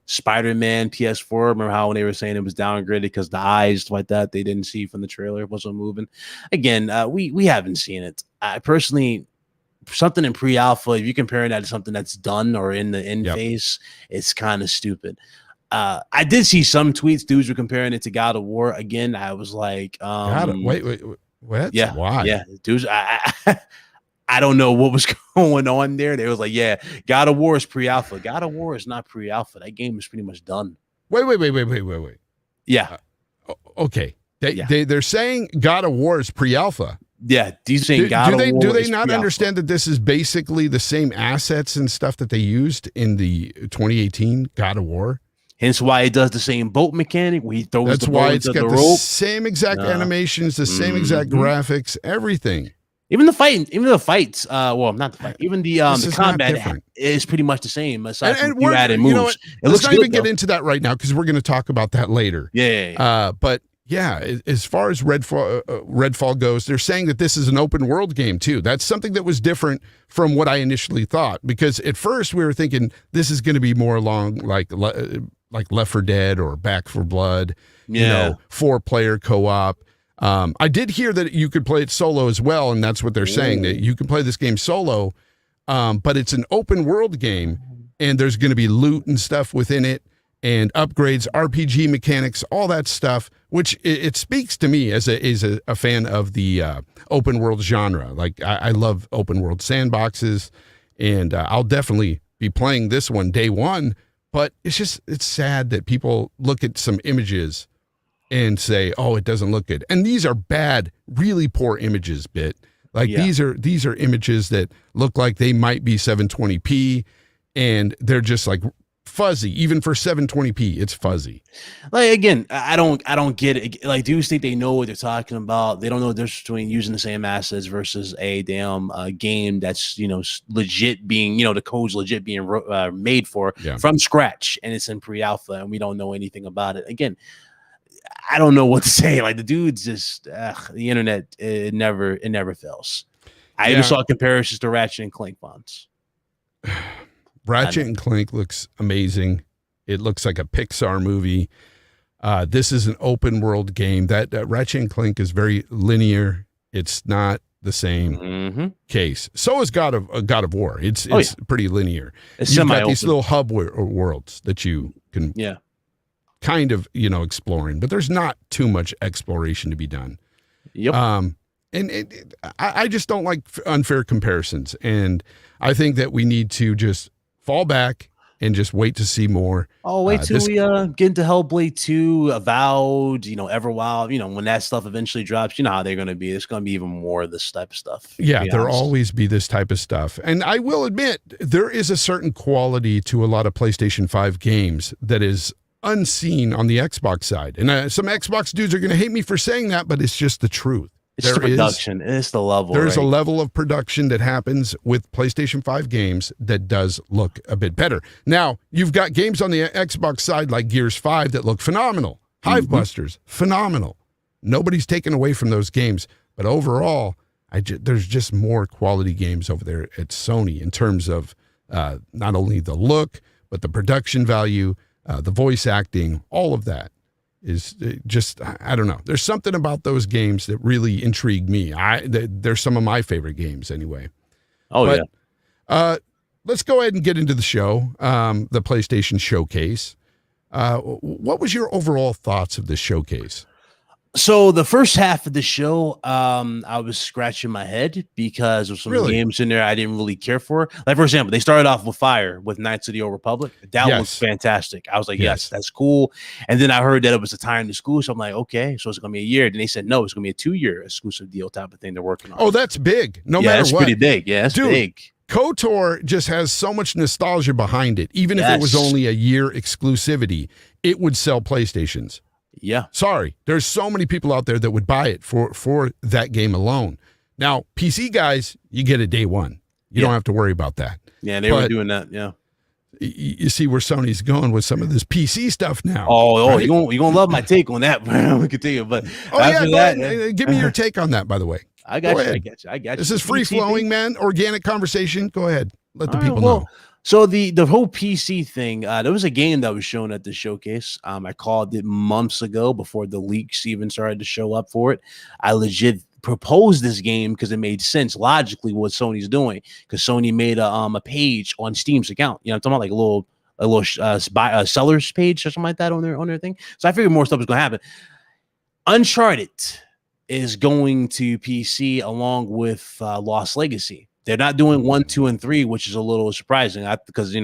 Spider-Man PS4. Remember how when they were saying it was downgraded because the eyes like that they didn't see from the trailer wasn't moving. Again, we haven't seen it. I personally. Something in pre-alpha, if you're comparing that to something that's done or in the end phase, it's kind of stupid. I did see some tweets, dudes were comparing it to God of War. Again, I was like, wait, what? Yeah, why? Yeah, dudes, I don't know what was going on there. They was like, God of War is pre-alpha. God of War is not pre-alpha. That game is pretty much done. Wait. Yeah. Okay. They're saying God of War is pre-alpha. Yeah, do they not understand that this is basically the same assets and stuff that they used in the 2018 God of War? Hence why it does the same boat mechanic where he throws That's the why boat it's into got the the rope. same exact animations, the same exact graphics, everything. Even the fights. Well, not the fight. Even the combat is pretty much the same. Aside from you added moves, you know what? Let's not even get into that right now because we're going to talk about that later. Yeah. But yeah, as far as Redfall goes, they're saying that this is an open world game too. That's something that was different from what I initially thought, because at first we were thinking this is going to be more along like Left 4 Dead or Back 4 Blood, 4-player co-op. I did hear that you could play it solo as well, and that's what they're saying, that you can play this game solo, but it's an open world game, and there's going to be loot and stuff within it, and upgrades, RPG mechanics, all that stuff, which it speaks to me as a fan of the open world genre. Like, I love open world sandboxes, and I'll definitely be playing this one day one, but it's sad that people look at some images and say, oh, it doesn't look good. And these are bad, really poor images, these are images that look like they might be 720p, and they're just like fuzzy. Even for 720p, it's fuzzy. Like, again, I don't get it. Like, dudes think they know what they're talking about. They don't know the difference between using the same assets versus a damn game that's legit being the code's legit being made from scratch, and it's in pre-alpha, and we don't know anything about it. Again, I don't know what to say. Like, the dude's just the internet. It never fails. I even saw comparisons to Ratchet and Clank fonts. Ratchet and Clank looks amazing. It looks like a Pixar movie. This is an open world game. That Ratchet and Clank is very linear. It's not the same case. So is God of War. It's pretty linear. You've got these little hub worlds that you can kind of exploring, but there's not too much exploration to be done. I just don't like unfair comparisons, and I think that we need to just fall back and just wait to see more. Oh, wait till we get into Hellblade 2, Avowed, Everwild, when that stuff eventually drops, you know how they're going to be. It's going to be even more of this type of stuff. Yeah, there'll always be this type of stuff. And I will admit, there is a certain quality to a lot of PlayStation 5 games that is unseen on the Xbox side. And some Xbox dudes are going to hate me for saying that, but it's just the truth. It's the production. It's the level. There's a level of production that happens with PlayStation 5 games that does look a bit better. Now, you've got games on the Xbox side like Gears 5 that look phenomenal. Hivebusters, phenomenal. Nobody's taken away from those games. But overall, there's just more quality games over there at Sony in terms of not only the look, but the production value, the voice acting, all of that. Is just, I don't know. There's something about those games that really intrigue me. They're some of my favorite games anyway. Let's go ahead and get into the show, the PlayStation Showcase. What was your overall thoughts of this showcase? So the first half of the show, I was scratching my head because of some games in there I didn't really care for. Like, for example, they started off with Fire with Knights of the Old Republic. That was fantastic. I was like, yes, that's cool. And then I heard that it was a time to school. So I'm like, okay, so it's going to be a year. Then they said, no, it's going to be a 2-year exclusive deal type of thing they're working on. Oh, that's big. No matter that's what. Pretty big. Yeah, that's big. KOTOR just has so much nostalgia behind it. Even if it was only a year exclusivity, it would sell PlayStations. Yeah. Sorry. There's so many people out there that would buy it for that game alone. Now, PC guys, you get it day one. You don't have to worry about that. Yeah, they were doing that. Yeah. You see where Sony's going with some of this PC stuff now. Right? You're gonna love my take on that. We could take it, but give me your take on that, by the way. I got you. This is free flowing, man. Organic conversation. Go ahead. Let the people know. So the whole PC thing, there was a game that was shown at the showcase. I called it months ago before the leaks even started to show up for it. I legit proposed this game because it made sense logically what Sony's doing, because Sony made a page on Steam's account. I'm talking about like a little seller's page or something like that on their thing. So I figured more stuff was going to happen. Uncharted is going to PC along with Lost Legacy. They're not doing 1, 2, and 3, which is a little surprising because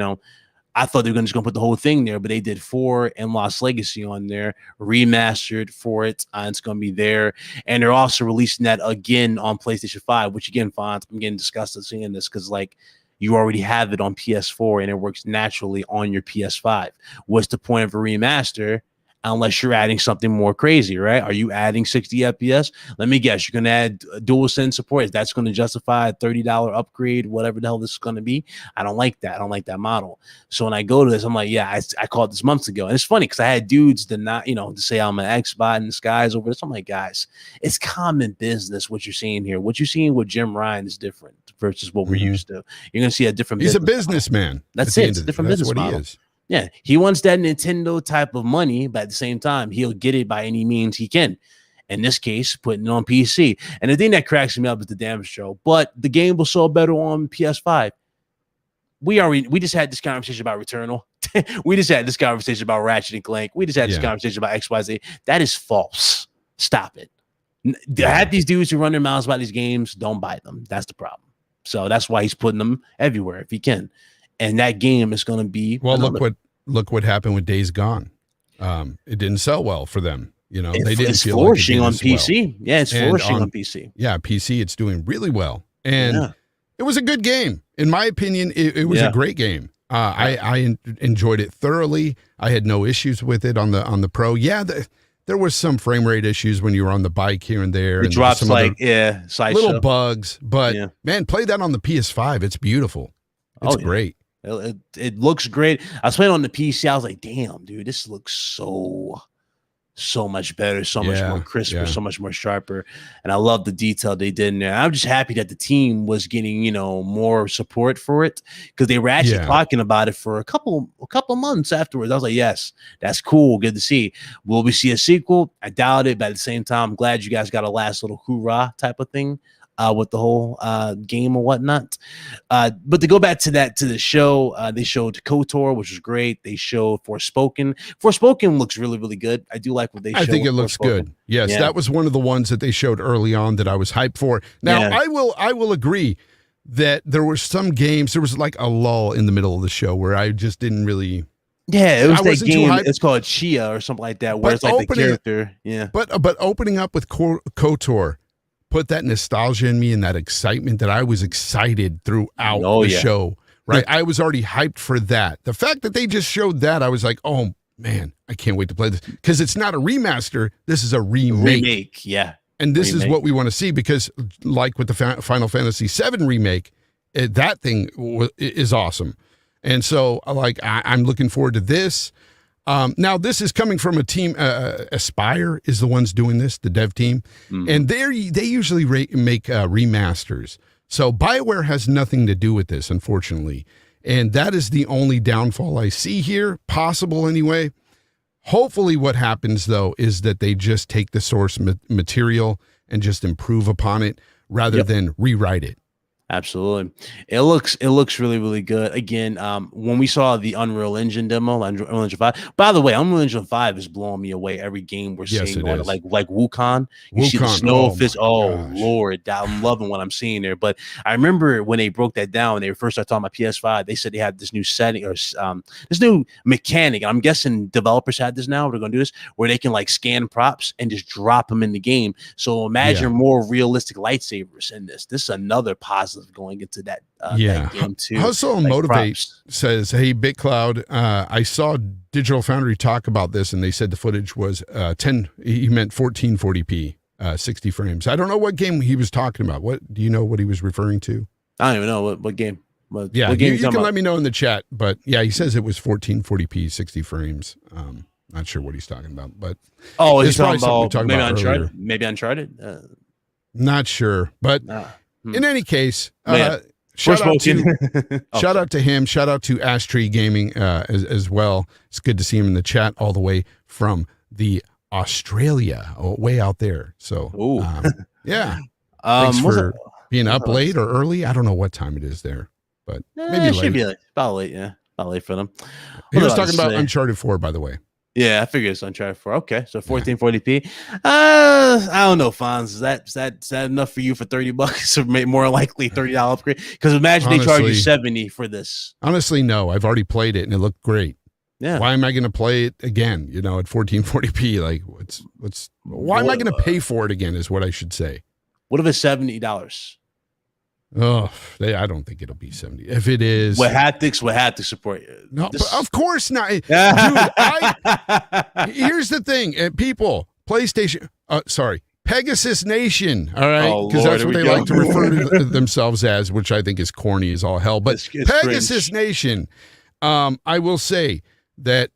I thought they were just going to put the whole thing there, but they did 4 and Lost Legacy on there, remastered for it. It's going to be there. And they're also releasing that again on PlayStation 5, which again, Fonz, I'm getting disgusted seeing this because, like, You already have it on PS4 and it works naturally on your PS5. What's the point of a remaster unless you're adding something more crazy, right? Are you adding 60 FPS? Let me guess, you're going to add DualSense support. That's going to justify a $30 upgrade, whatever the hell this is going to be. I don't like that. I don't like that model. So when I go to this, I'm like, yeah, I called this months ago. And it's funny because I had dudes to say I'm an Xbot and skies over this. I'm like, guys, it's common business what you're seeing here. What you're seeing with Jim Ryan is different versus what we're used to. You're going to see a different He's a businessman. That's it. It's a different business model. He is. Yeah, he wants that Nintendo type of money, but at the same time, he'll get it by any means he can. In this case, putting it on PC. And the thing that cracks me up is the damage show. But the game will sell better on PS5. We just had this conversation about Returnal. We just had this conversation about Ratchet and Clank. We just had this conversation about XYZ. That is false. Stop it. Have these dudes who run their mouths about these games, don't buy them. That's the problem. So that's why he's putting them everywhere if he can. And that game is going to be look what happened with Days Gone. It didn't sell well for them. They didn't it's feel flourishing like on PC. Well. Yeah, it's flourishing on PC. Yeah, PC, it's doing really well, and it was a good game. In my opinion, it was a great game. I enjoyed it thoroughly. I had no issues with it on the Pro. Yeah, there was some frame rate issues when you were on the bike here and there. It drops little bugs, but man, play that on the PS5. It's beautiful. It's great. It looks great. I was playing on the PC. I was like, damn, dude, this looks so much better, so much more crisper, so much more sharper. And I love the detail they did in there. I'm just happy that the team was getting, more support for it because they were actually talking about it for a couple months afterwards. I was like, yes, that's cool. Good to see. Will we see a sequel? I doubt it, but at the same time, I'm glad you guys got a last little hoorah type of thing. With the whole game or whatnot. But to go back to the show, they showed KOTOR, which was great. They showed Forspoken. Forspoken looks really, really good. I do like what they showed. I think it looks good. Yes, that was one of the ones that they showed early on that I was hyped for. Now, I will agree that there were some games, there was like a lull in the middle of the show where I just didn't really... Yeah, it was that game. It's called Chia or something like that, where it's like the character. Yeah. But opening up with KOTOR, put that nostalgia in me and that excitement that I was excited throughout the show, right? I was already hyped for that. The fact that they just showed that, I was like, oh, man, I can't wait to play this. Because it's not a remaster. This is a remake. And this is what we want to see because like with the Final Fantasy VII remake, that thing is awesome. And so I'm looking forward to this. Now, this is coming from a team, Aspire is the ones doing this, the dev team, and they usually make remasters. So BioWare has nothing to do with this, unfortunately, and that is the only downfall I see here, possible anyway. Hopefully what happens, though, is that they just take the source material and just improve upon it rather than rewrite it. Absolutely. It looks really, really good. Again, when we saw the Unreal Engine demo, Unreal Engine 5, by the way, Unreal Engine 5 is blowing me away every game we're seeing on it. Like Wukong. You see the snow fist. Oh Lord, I'm loving what I'm seeing there. But I remember when they broke that down, when they first started talking about PS5, they said they had this new setting or this new mechanic. I'm guessing developers had this now. We're gonna do this where they can like scan props and just drop them in the game. So imagine more realistic lightsabers in this. This is another positive going into that game too. Hustle and Motivate says, hey, BitCloud, I saw Digital Foundry talk about this and they said the footage was 10, he meant 1440p, 60 frames. I don't know what game he was talking about. What do you know what he was referring to? I don't even know what game. What game you can about? let me know in the chat, but yeah, he says it was 1440p, 60 frames. Not sure what he's talking about, but he's talking about maybe Uncharted. Maybe Uncharted. Not sure, but in any case, shout out to him. Shout out to Ash Tree Gaming as well. It's good to see him in the chat all the way from the Australia, way out there. So, thanks for being up late or early. I don't know what time it is there, but maybe it should be about late. Yeah, about late for them. He was talking about Uncharted 4, by the way. Yeah, I figured it's Uncharted 4. Okay, so 1440p. I don't know, Fonz. Is that enough for you for $30? Or more likely $30 upgrade? Because imagine they charge you $70 for this. Honestly, no. I've already played it and it looked great. Yeah. Why am I going to play it again? At 1440p? Like, why am I going to pay for it again? Is what I should say. What if it's $70? Oh, I don't think it'll be 70. If it is, what haptic support? No, of course not, dude. Here's the thing, people. PlayStation. Pegasus Nation. All right, because that's what they like to refer to themselves as, which I think is corny as all hell. But it's Pegasus Nation. I will say that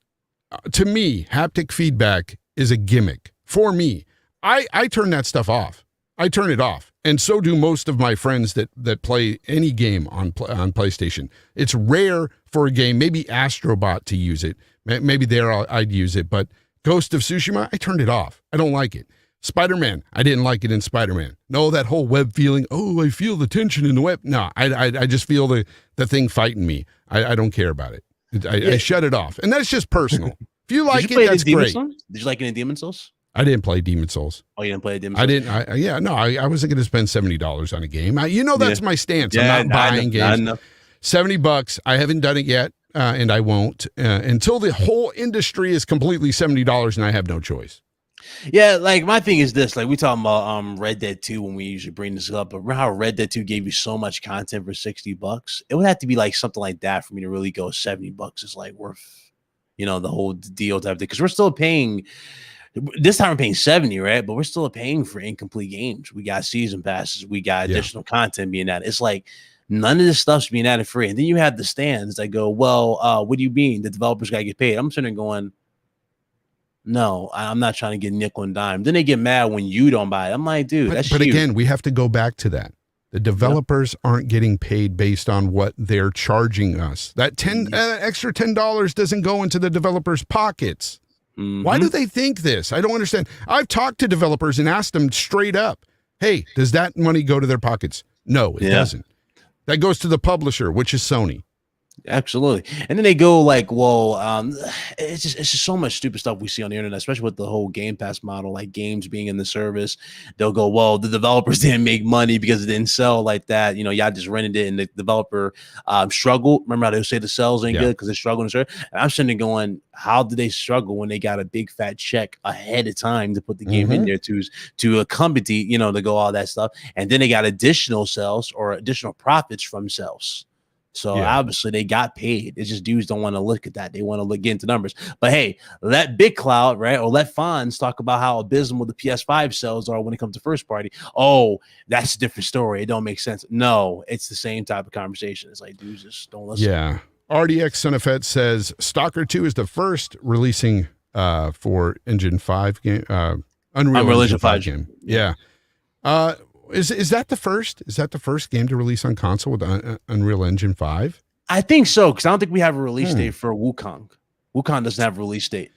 to me, haptic feedback is a gimmick. For me, I turn that stuff off. I turn it off, and so do most of my friends that play any game on PlayStation. It's rare for a game, maybe Astrobot to use it. Maybe there I'd use it, but Ghost of Tsushima, I turned it off. I don't like it. Spider-Man, I didn't like it in Spider-Man. No, that whole web feeling. Oh, I feel the tension in the web. No, I just feel the thing fighting me. I don't care about it. I shut it off, and that's just personal. If you like it, that's great. Did you like it in Demon's Souls? I didn't play Demon's Souls. Oh, you didn't play Demon's Souls? I wasn't going to spend $70 on a game. That's my stance. I'm not buying games. $70. I haven't done it yet, and I won't until the whole industry is completely $70, and I have no choice. Yeah, like my thing is this, like we talking about Red Dead 2 when we usually bring this up, but remember how Red Dead 2 gave you so much content for $60? It would have to be like something like that for me to really go $70 is like worth, the whole deal type of thing. Because we're still paying. This time we're paying 70, right? But we're still paying for incomplete games. We got season passes. We got additional content being added. It's like none of this stuff's being added free. And then you have the stands that go, well, what do you mean? The developers got to get paid. I'm sitting there going, no, I'm not trying to get nickel and dime. Then they get mad when you don't buy it. I'm like, dude, that's But again, we have to go back to that. The developers aren't getting paid based on what they're charging us. That extra $10 doesn't go into the developers' pockets. Mm-hmm. Why do they think this? I don't understand. I've talked to developers and asked them straight up, hey, does that money go to their pockets? No, it doesn't. That goes to the publisher, which is Sony. Absolutely. And then they go like, well, it's just so much stupid stuff we see on the internet, especially with the whole Game Pass model, like games being in the service. They'll go, well, the developers didn't make money because it didn't sell like that. Y'all just rented it and the developer struggled. Remember how they say the sales ain't good because they're struggling. And I'm sitting there going, how did they struggle when they got a big fat check ahead of time to put the game in there to accompany, to go all that stuff. And then they got additional sales or additional profits from sales. So obviously they got paid. It's just dudes don't want to look at that. They want to get into numbers. But hey, let Big Cloud, right, or let Fonz talk about how abysmal the PS5 sales are when it comes to first party. Oh, that's a different story. It don't make sense. No, it's the same type of conversation. It's like dudes just don't listen. Yeah. RDX Sonafet says Stalker 2 is the first releasing for Engine 5 game, Unreal Engine 5 game. Yeah. Is that the first? Is that the first game to release on console with Unreal Engine 5? I think so, because I don't think we have a release date for Wukong. Wukong doesn't have a release date.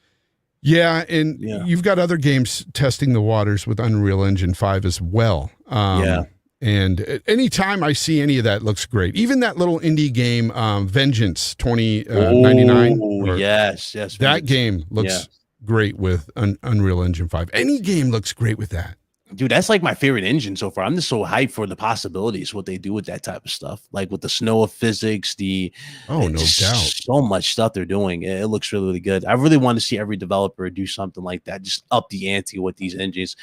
Yeah, and you've got other games testing the waters with Unreal Engine 5 as well. And anytime I see any of that, looks great. Even that little indie game, Vengeance 2099. Yes. That Vengeance. game looks great with Unreal Engine 5. Any game looks great with that. Dude, that's like my favorite engine so far. I'm just so hyped for the possibilities, what they do with that type of stuff. Like with the snow physics, no doubt. So much stuff they're doing. It looks really, really good. I really want to see every developer do something like that, just up the ante with these engines.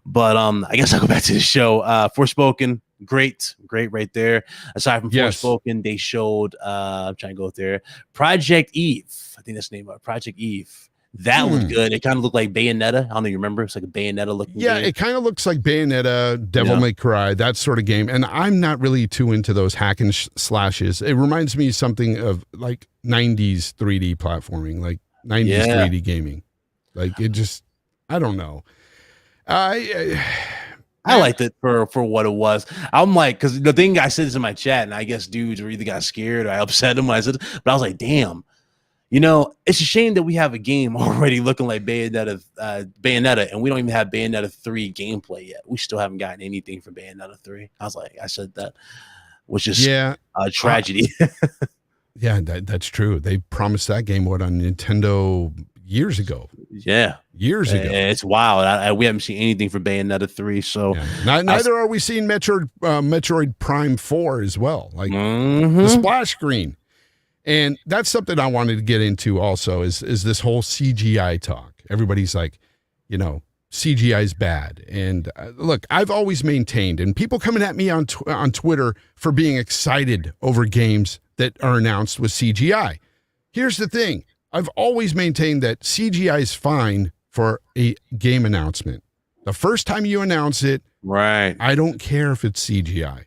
But I guess I'll go back to the show. Forspoken, great right there. Aside from Forspoken, they showed I'm trying to go there. Project Eve. I think that's the name of it. Project Eve. That looked good. It kind of looked like Bayonetta. I don't know, you remember? It's like a Bayonetta looking game. It kind of looks like Bayonetta, Devil May Cry, that sort of game. And I'm not really too into those hack and slashes. It reminds me something of like 90s 3D platforming, like 90s 3D gaming. Like it just, I don't know. I liked it for what it was. I'm like, because the thing I said is in my chat, and I guess dudes were either got scared or I upset them when I said it, but I was like, damn. It's a shame that we have a game already looking like Bayonetta, and we don't even have Bayonetta 3 gameplay yet. We still haven't gotten anything for Bayonetta 3. I said that, which is a tragedy. That's true. They promised that game on Nintendo years ago. Yeah. Years ago. It's wild. We haven't seen anything for Bayonetta 3. So neither are we seeing Metroid Prime 4 as well. Like the splash screen. And that's something I wanted to get into also is this whole CGI talk. Everybody's like, CGI is bad. And look, I've always maintained, and people coming at me on Twitter for being excited over games that are announced with CGI. Here's the thing. I've always maintained that CGI is fine for a game announcement. The first time you announce it, right? I don't care if it's CGI.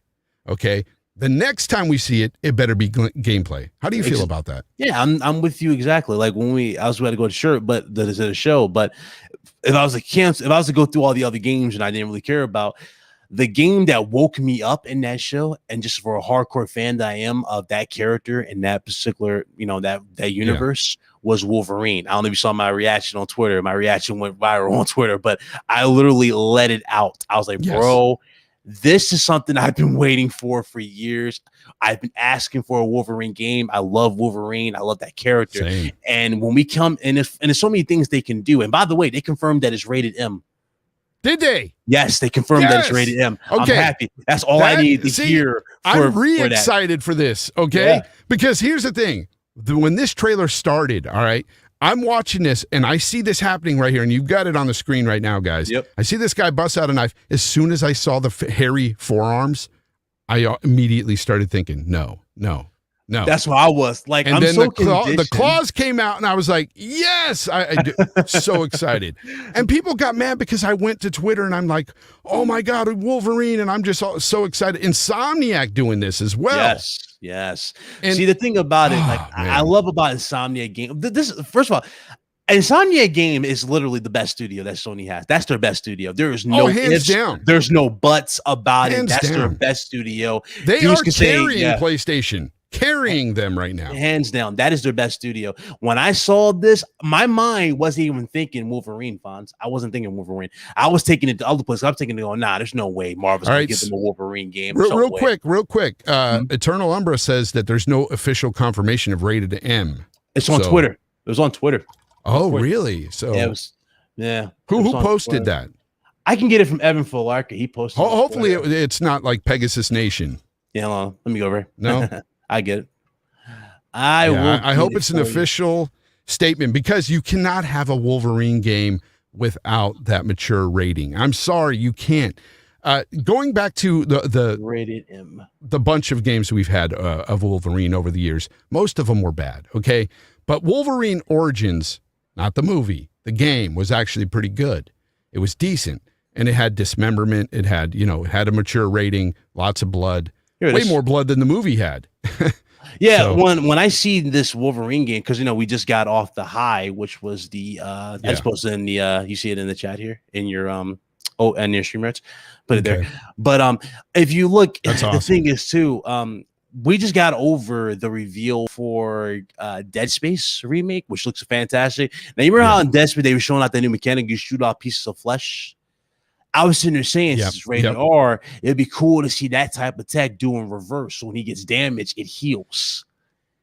Okay. The next time we see it, it better be gameplay. How do you feel about that? Yeah, I'm with you exactly. Like when I was about to go to the show, but if I was to go through all the other games and I didn't really care about the game that woke me up in that show, and just for a hardcore fan that I am of that character and that particular, that universe, was Wolverine. I don't know if you saw my reaction on Twitter. My reaction went viral on Twitter, but I literally let it out. I was like, bro, this is something I've been waiting for years. I've been asking for a Wolverine game. I love Wolverine. I love that character. Same. And when we come, and there's so many things they can do. And by the way, they confirmed that it's rated M. Did they? Yes, they confirmed that it's rated M. Okay. I'm happy. That's all I need to hear. I'm excited for this. Okay. Yeah. Because here's the thing. When this trailer started, all right, I'm watching this and I see this happening right here, and you've got it on the screen right now, guys. Yep. I see this guy bust out a knife. As soon as I saw the hairy forearms, I immediately started thinking, no. That's what I was like. And then the claws came out, and I was like, yes, so excited. And people got mad because I went to Twitter and I'm like, oh my God, Wolverine. And I'm just so excited. Insomniac doing this as well. Yes. And see, the thing about it, I love about Insomniac game. This, first of all, Insomniac game is literally the best studio that Sony has. That's their best studio. There is no hands down. There's no buts about it. That's their best studio. They are carrying PlayStation. Carrying them right now. Hands down. That is their best studio. When I saw this, my mind wasn't even thinking Wolverine, Fonz. I wasn't thinking Wolverine. I was taking it to other places. I'm thinking, there's no way Marvel's going to give them a Wolverine game. Real quick. Eternal Umbra says that there's no official confirmation of rated M. It's on Twitter. It was on Twitter. Oh, really? So yeah, it was. Yeah. Who posted that? I can get it from Evan Fularka. He posted it. Hopefully it's not like Pegasus Nation. Yeah, hold on. Let me go over. No. I get it. I hope it's an official statement, because you cannot have a Wolverine game without that mature rating. I'm sorry, you can't. Going back to the rated M, the bunch of games we've had of Wolverine over the years, most of them were bad. Okay, but Wolverine Origins, not the movie, the game was actually pretty good. It was decent, and it had dismemberment. It had it had a mature rating, lots of blood. Way more blood than the movie had. Yeah, so, when I see this Wolverine game, because we just got off the high, which was the I suppose in the you see it in the chat here in your and your stream rights, put it there. But if you look, that's awesome. The thing is too, we just got over the reveal for Dead Space remake, which looks fantastic. Now you remember how in Dead Space they were showing out the new mechanic, you shoot off pieces of flesh. I was sitting there saying, since it's rated R, it'd be cool to see that type of tech doing reverse. So when he gets damaged, it heals.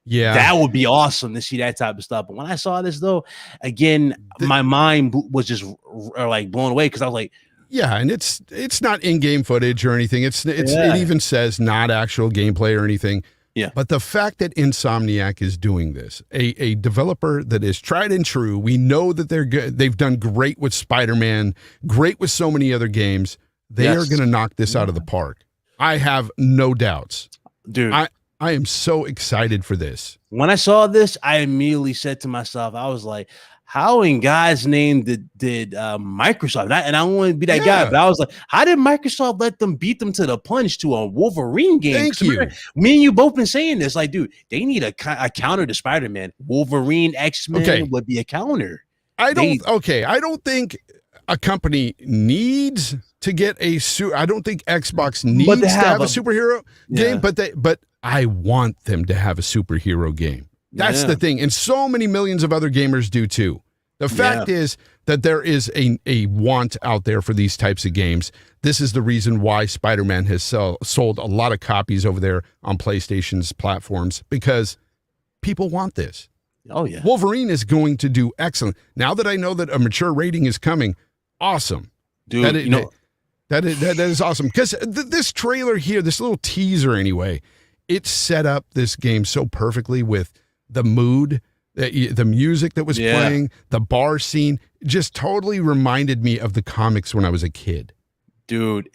Yeah, that would be awesome to see that type of stuff. But when I saw this, though, again, my mind was just like blown away, because I was like, yeah, and it's not in-game footage or anything. It even says not actual gameplay or anything. Yeah. But the fact that Insomniac is doing this, a developer that is tried and true, we know that they're good. They've done great with Spider-Man, great with so many other games. They are going to knock this out of the park. I have no doubts. Dude, I am so excited for this. When I saw this, I immediately said to myself, I was like, how in God's name did Microsoft? And I don't want to be that guy, but I was like, how did Microsoft let them beat them to the punch to a Wolverine game? Thank you. Me and you both been saying this. Like, dude, they need a counter to Spider-Man. Wolverine, X-Men would be a counter. I don't think a company needs to get a suit. I don't think Xbox needs to have a superhero game, but I want them to have a superhero game. That's the thing. And so many millions of other gamers do too. The fact is that there is a want out there for these types of games. This is the reason why Spider-Man has sold a lot of copies over there on PlayStation's platforms, because people want this. Oh, yeah. Wolverine is going to do excellent. Now that I know that a mature rating is coming, awesome. Dude, that is awesome. Because this trailer here, this little teaser anyway, it set up this game so perfectly with the mood The music that was playing, the bar scene, just totally reminded me of the comics when I was a kid. Dude,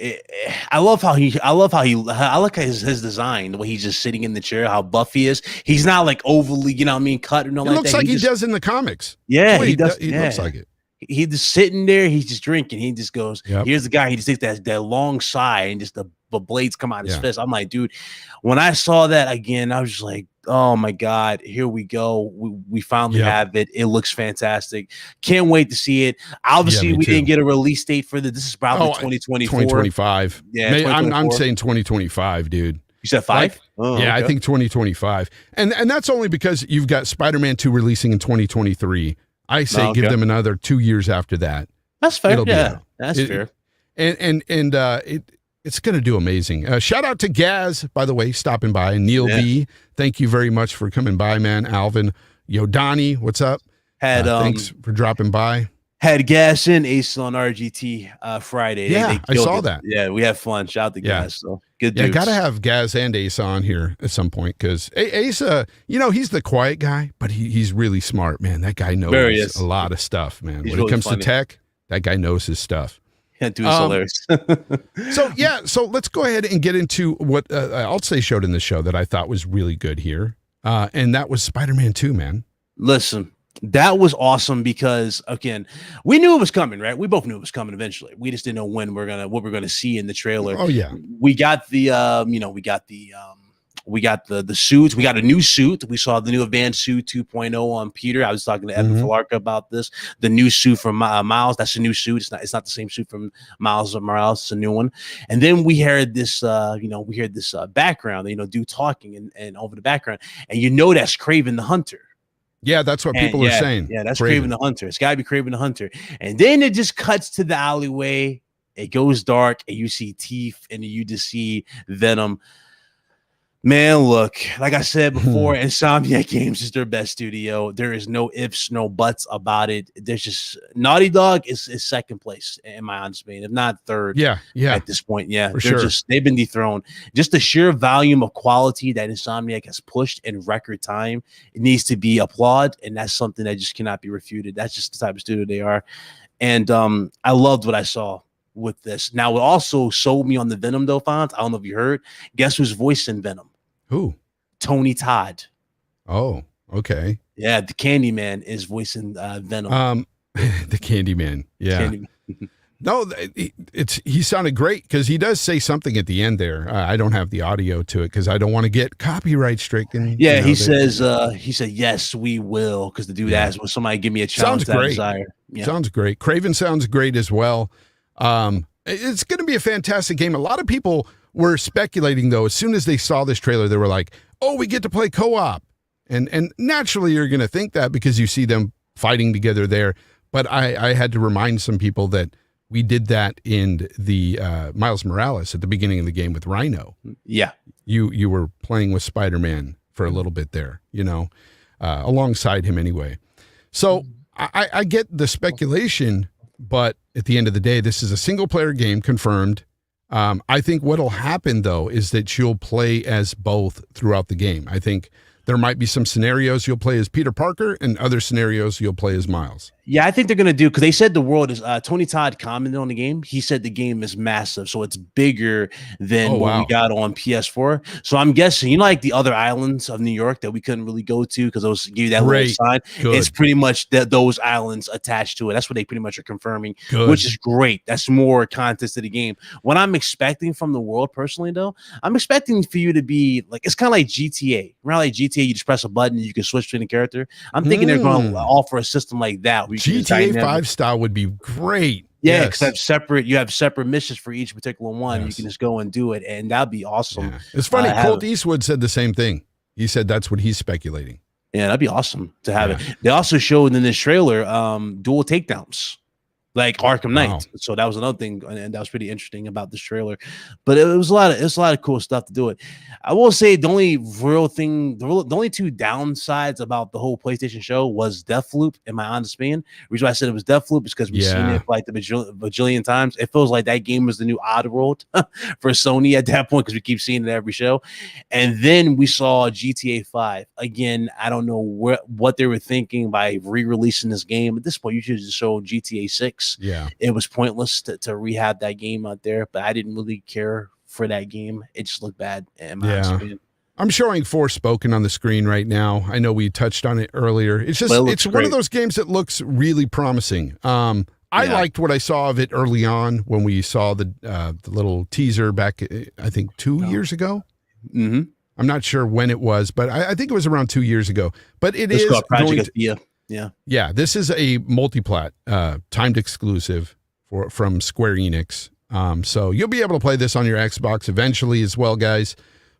I like his design, the way he's just sitting in the chair, how buff he is. He's not like overly, cut or no like that. It looks like he does in the comics. Yeah, he does. He looks like it. He's just sitting there. He's just drinking. He just goes, here's the guy. He just takes that long sigh and just the blades come out his fist. I'm like, dude, when I saw that again, I was just like, oh my God, here we go. We finally have it. It looks fantastic. Can't wait to see it. Obviously, we didn't get a release date for this. This is probably 2024. 2025. Yeah, I'm saying 2025, dude. You said 5? Like, okay. I think 2025. And that's only because you've got Spider-Man 2 releasing in 2023. I say give them another 2 years after that. That's fair. That's fair. And it's going to do amazing. Shout out to Gaz, by the way, stopping by. Neil V, thank you very much for coming by, man. Alvin, Donnie, what's up? Thanks for dropping by. Had Gas and Ace on RGT Friday. Yeah, I saw that. Yeah, we had fun. Shout out to Gas. So good dudes. Yeah, got to have Gaz and Ace on here at some point because Ace, he's the quiet guy, but he's really smart, man. That guy knows a lot of stuff, man. When it comes to tech, that guy knows his stuff. Yeah, dude, hilarious. So let's go ahead and get into what I'll say showed in the show that I thought was really good here, and that was Spider-Man 2, man. Listen. That was awesome because again, we knew it was coming, right? We both knew it was coming eventually. We just didn't know what we're gonna see in the trailer. Oh yeah, we got the suits. We got a new suit. We saw the new advanced suit 2.0 on Peter. I was talking to Evan Falarka about this. The new suit from Miles. That's a new suit. It's not the same suit from Miles Morales. It's a new one. And then we heard this. Background. Dude talking and over the background, and that's Kraven the Hunter. Yeah, that's what people are saying. Yeah, that's Kraven the Hunter. It's got to be Kraven the Hunter. And then it just cuts to the alleyway. It goes dark, and you see teeth, and you just see Venom. Man, look, like I said before, Insomniac Games is their best studio. There is no ifs, no buts about it. There's just Naughty Dog is second place, in my honest opinion, if not third. Yeah. At this point, they've been dethroned. Just the sheer volume of quality that Insomniac has pushed in record time, it needs to be applauded, and that's something that just cannot be refuted. That's just the type of studio they are, and I loved what I saw with this. Now, it also sold me on the Venom, though, Fonz. I don't know if you heard. Guess who's voicing Venom? Who? Tony Todd. Oh, okay. Yeah, the Candyman is voicing Venom. The Candyman. Yeah. No, he sounded great because he does say something at the end there. I don't have the audio to it because I don't want to get copyright stricken. Yeah, he said, yes, we will, because the dude asked, will somebody give me a challenge? Sounds great. Desire? Yeah. Sounds great. Kraven sounds great as well. It's going to be a fantastic game. A lot of people were speculating, though, as soon as they saw this trailer, they were like, oh, we get to play co-op. And naturally, you're going to think that because you see them fighting together there. But I had to remind some people that we did that in the Miles Morales at the beginning of the game with Rhino. Yeah. You were playing with Spider-Man for a little bit there, alongside him anyway. So I get the speculation, but at the end of the day, this is a single-player game, confirmed. I think what'll happen, though, is that you'll play as both throughout the game. I think there might be some scenarios you'll play as Peter Parker and other scenarios you'll play as Miles. Yeah, I think they're going to do, because they said the world is, Tony Todd commented on the game. He said the game is massive, so it's bigger than what we got on PS4. So I'm guessing, like the other islands of New York that we couldn't really go to because those give you that little sign. Good. It's pretty much those islands attached to it. That's what they pretty much are confirming, which is great. That's more content to the game. What I'm expecting from the world personally, though, I'm expecting for you to be like, it's kind of like GTA. Remember, like GTA, you just press a button and you can switch between the character. I'm thinking they're going to offer a system like that. GTA 5 style would be great. Yeah, because you have separate missions for each particular one. You can just go and do it, and that'd be awesome. Yeah. It's funny. Colt Eastwood said the same thing. He said that's what he's speculating. Yeah, that'd be awesome to have it. They also showed in this trailer dual takedowns. like Arkham Knight. Wow. So that was another thing, and that was pretty interesting about this trailer. But it was a lot of cool stuff to do it. I will say the only real thing, the only two downsides about the whole PlayStation show was Deathloop, in my honest opinion. The reason why I said it was Deathloop is because we've seen it like the bajillion times. It feels like that game was the new Oddworld for Sony at that point, because we keep seeing it every show. And then we saw GTA 5. Again, I don't know what they were thinking by re-releasing this game. At this point, you should just show GTA 6. Yeah, it was pointless to rehab that game out there, but I didn't really care for that game. It just looked bad. I'm showing Forspoken on the screen right now. I know we touched on it earlier. It's just it's one of those games that looks really promising. I liked what I saw of it early on when we saw the little teaser back, I think 2 years ago. Mm-hmm. I'm not sure when it was, but I think it was around 2 years ago. But it's called Project Athia. Yeah, this is a multi-plat, timed exclusive from Square Enix. So you'll be able to play this on your Xbox eventually as well, guys.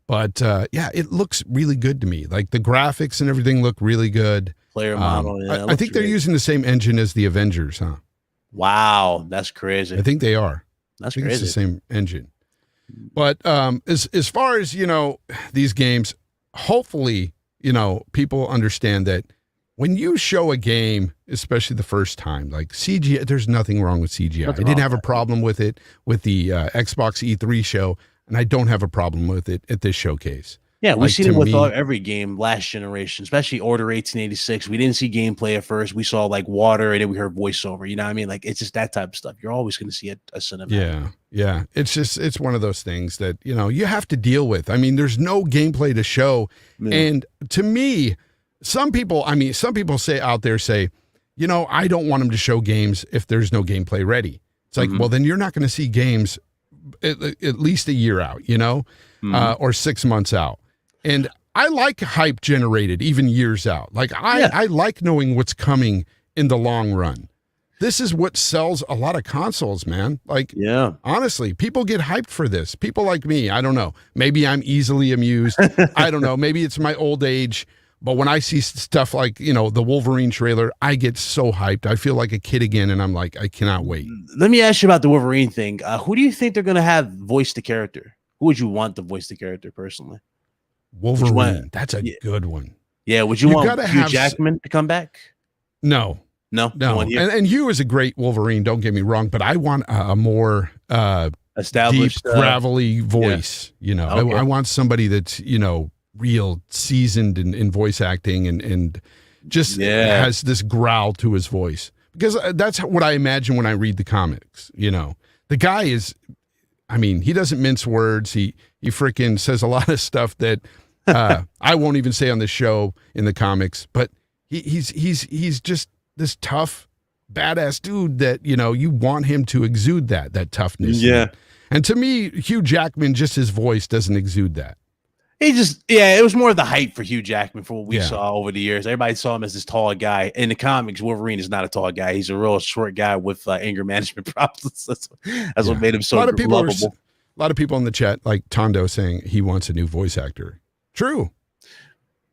But it looks really good to me. Like the graphics and everything look really good. Player model, I think they're using the same engine as the Avengers, huh? Wow, that's crazy. I think they are. That's crazy. It's the same engine. But as far as these games, hopefully people understand that. When you show a game, especially the first time, like CGI, there's nothing wrong with CGI. I didn't have a problem with it with the Xbox E3 show, and I don't have a problem with it at this showcase. Yeah, we've seen it with every game last generation, especially Order 1886. We didn't see gameplay at first. We saw like water, and then we heard voiceover. You know what I mean? Like it's just that type of stuff. You're always going to see a cinematic. Yeah. It's one of those things that you have to deal with. I mean, there's no gameplay to show, and to me. Some people say, I don't want them to show games if there's no gameplay ready. It's like, well, then you're not going to see games at least a year out, or 6 months out. And I like hype generated even years out. Like I like knowing what's coming in the long run. This is what sells a lot of consoles, man. Like, honestly, people get hyped for this. People like me, I don't know. Maybe I'm easily amused. I don't know. Maybe it's my old age. But when I see stuff like, the Wolverine trailer, I get so hyped. I feel like a kid again, and I'm like, I cannot wait. Let me ask you about the Wolverine thing. Who do you think they're going to have voice the character? Who would you want to voice the character personally? Wolverine. That's a good one. Yeah, would you want Hugh Jackman to come back? No. And Hugh is a great Wolverine, don't get me wrong, but I want a more established, deep, gravelly voice. Okay. I want somebody that's, real seasoned in voice acting and just has this growl to his voice, because that's what I imagine when I read the comics. The guy is, he doesn't mince words. He freaking says a lot of stuff that I won't even say on the show in the comics, but he's just this tough, badass dude that, you want him to exude that toughness. Yeah. And to me, Hugh Jackman, just his voice doesn't exude that. It was more of the hype for Hugh Jackman for what we saw over the years. Everybody saw him as this tall guy. In the comics, Wolverine is not a tall guy. He's a real short guy with anger management problems. That's what made him so lovable. A lot of people in the chat, like Tondo, saying he wants a new voice actor. True.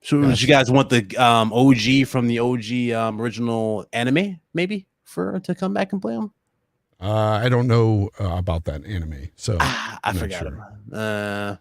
So would you guys want the OG from the OG original anime, maybe, to come back and play him? I don't know about that anime, so I forgot him.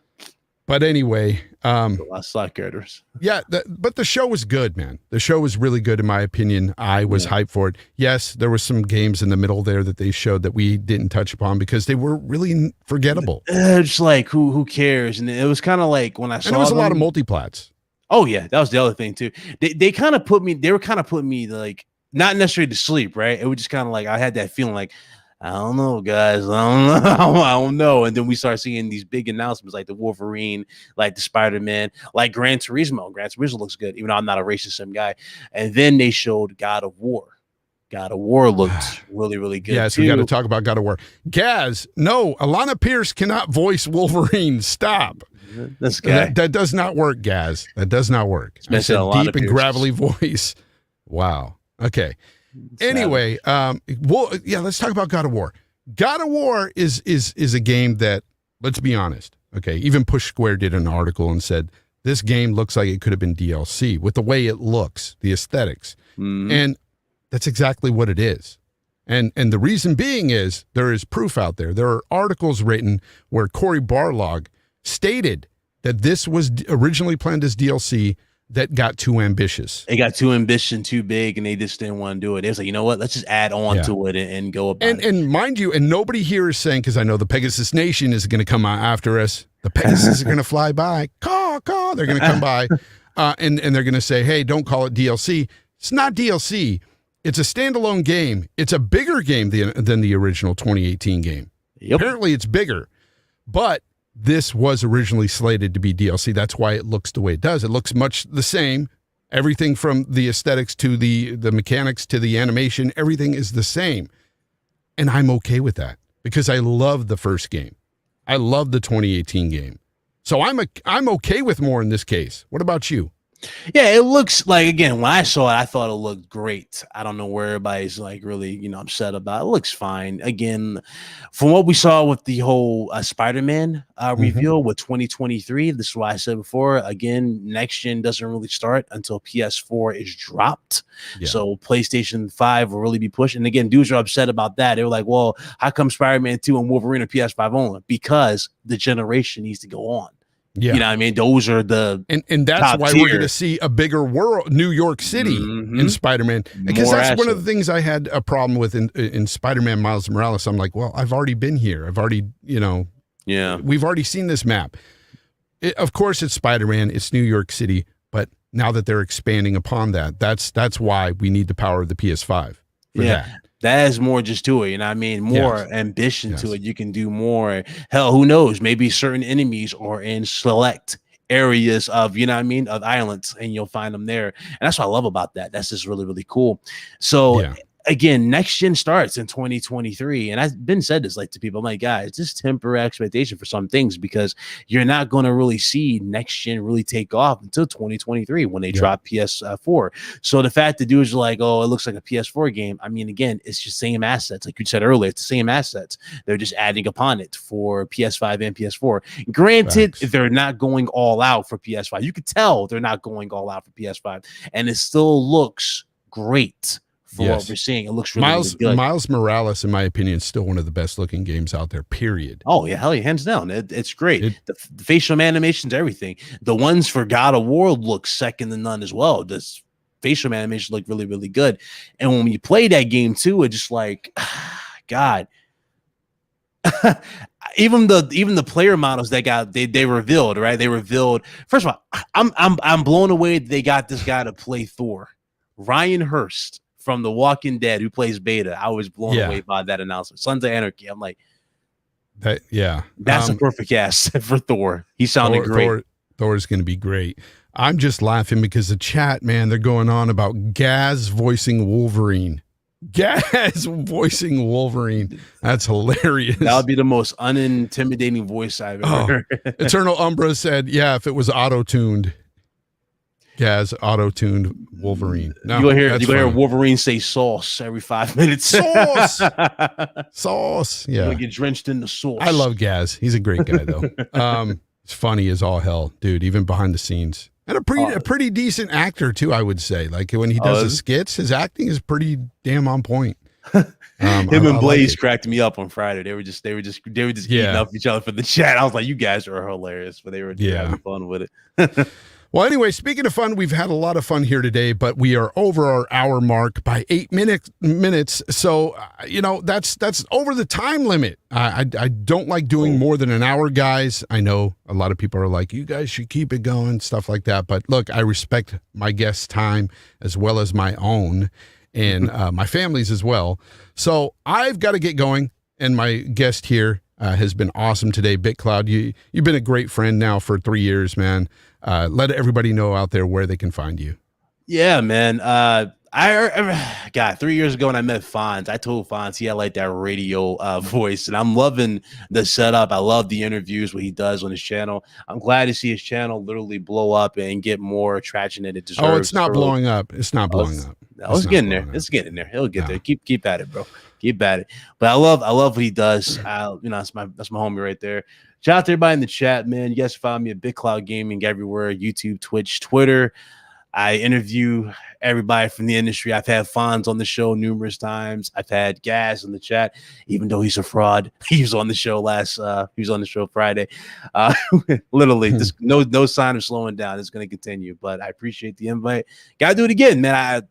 But anyway, a lot of slot characters. Yeah, but the show was good, man. The show was really good, in my opinion. I was hyped for it. Yes, there were some games in the middle there that they showed that we didn't touch upon because they were really forgettable. Just like who cares? And it was kind of like when I saw. And there was a lot of multiplats. Oh yeah, that was the other thing too. They kind of put me. They were kind of putting me like not necessarily to sleep, right? It was just kind of like I had that feeling like, I don't know, guys. I don't know. And then we start seeing these big announcements like the Wolverine, like the Spider-Man, like Gran Turismo. Gran Turismo looks good, even though I'm not a racist sim guy. And then they showed God of War. God of War looked really, really good. Yes, we got to talk about God of War. Gaz, no, Alana Pierce cannot voice Wolverine. Stop. This guy. That does not work, Gaz. That does not work. I said deep and gravelly voice. Wow. Okay. Anyway, let's talk about God of War. God of War is a game that, let's be honest, okay, even Push Square did an article and said, this game looks like it could have been DLC with the way it looks, the aesthetics. And that's exactly what it is. And the reason being is there is proof out there. There are articles written where Cory Barlog stated that this was originally planned as DLC that got too ambitious. It got too ambitious, too big, and they just didn't want to do it. They was like, you know what? Let's just add on to it and go about it. And mind you, and nobody here is saying, because I know the Pegasus Nation is going to come after us. The Pegasus are going to fly by. Caw, caw. They're going to come by, and they're going to say, hey, don't call it DLC. It's not DLC. It's a standalone game. It's a bigger game than the original 2018 game. Yep. Apparently, it's bigger. But this was originally slated to be DLC. That's why it looks the way it does. It looks much the same. Everything from the aesthetics to the mechanics to the animation, everything is the same. And I'm okay with that because I love the first game. I love the 2018 game. So I'm okay with more in this case. What about you? Yeah, it looks like, again, when I saw it, I thought it looked great. I don't know where everybody's like really, upset about it. It looks fine. Again, from what we saw with the whole Spider-Man reveal with 2023, this is why I said before, again, next gen doesn't really start until PS4 is dropped. Yeah. So PlayStation 5 will really be pushed. And again, dudes are upset about that. They were like, well, how come Spider-Man 2 and Wolverine are PS5 only? Because the generation needs to go on. Yeah. You know what I mean? Those are the and that's why we're going to see a bigger world, New York City in Spider-Man. Because that's one of the things I had a problem with in Spider-Man Miles Morales. I'm like, well, I've already been here. I've already, we've already seen this map. Of course, it's Spider-Man. It's New York City. But now that they're expanding upon that, that's why we need the power of the PS5 for that. That is more just to it, you know what I mean? More ambition to it. You can do more. Hell, who knows? Maybe certain enemies are in select areas of, you know what I mean, of islands, and you'll find them there. And that's what I love about that. That's just really, really cool. So again, next gen starts in 2023. And I've been said this to people. I'm like, guys, just temper expectation for some things because you're not going to really see next gen really take off until 2023 when they drop PS4. So the fact that dudes are like, oh, it looks like a PS4 game. I mean, again, it's just same assets. Like you said earlier, it's the same assets. They're just adding upon it for PS5 and PS4. Granted, they're not going all out for PS5. You could tell they're not going all out for PS5. And it still looks great. For what we're seeing, it looks really, really good. Miles Morales, in my opinion, is still one of the best looking games out there, period. Oh, yeah, hell yeah, hands down. It's great. The facial animations, everything. The ones for God of War look second to none as well. The facial animations look really, really good. And when you play that game, too, it's just like, God. even the player models they revealed, right? They revealed, first of all, I'm blown away that they got this guy to play Thor. Ryan Hurst. From The Walking Dead, who plays Beta. I was blown away by that announcement. Sons of Anarchy. I'm like, that's a perfect cast for Thor. He sounded great. Thor's going to be great. I'm just laughing because the chat, man, they're going on about Gaz voicing Wolverine. Gaz voicing Wolverine. That's hilarious. That would be the most unintimidating voice I've ever heard. Eternal Umbra said, if it was auto-tuned. Gaz auto-tuned Wolverine. No, you'll hear Wolverine say sauce every 5 minutes. Sauce. Sauce. Yeah. You'll get drenched in the sauce. I love Gaz. He's a great guy though. It's funny as all hell, dude, even behind the scenes. And a pretty decent actor too, I would say. Like when he does the skits, his acting is pretty damn on point. Him and Blaze cracked me up on Friday. They were just eating up each other for the chat. I was like, you guys are hilarious, but they were having fun with it. Well, anyway, speaking of fun, we've had a lot of fun here today, but we are over our hour mark by 8 minutes. So, that's over the time limit. I don't like doing more than an hour, guys. I know a lot of people are like, you guys should keep it going, stuff like that. But look, I respect my guests' time as well as my own and my family's as well. So I've got to get going. And my guest here has been awesome today. BitCloud, you've been a great friend now for 3 years, man. Let everybody know out there where they can find you. Yeah, man. I 3 years ago when I met Fonz, I told Fonz he had like that radio voice, and I'm loving the setup. I love the interviews, what he does on his channel. I'm glad to see his channel literally blow up and get more traction than it deserves. Oh, it's not blowing up. It's not blowing up. It's getting there. It's getting there. He'll get there. Keep at it, bro. Keep at it. But I love what he does. That's my homie right there. Shout out to everybody in the chat, man. You guys can find me at BitCloud Gaming everywhere, YouTube, Twitch, Twitter. I interview everybody from the industry. I've had Fonz on the show numerous times. I've had Gaz in the chat, even though he's a fraud. He was on the show he was on the show Friday. Literally, just no sign of slowing down. It's going to continue. But I appreciate the invite. Got to do it again, man.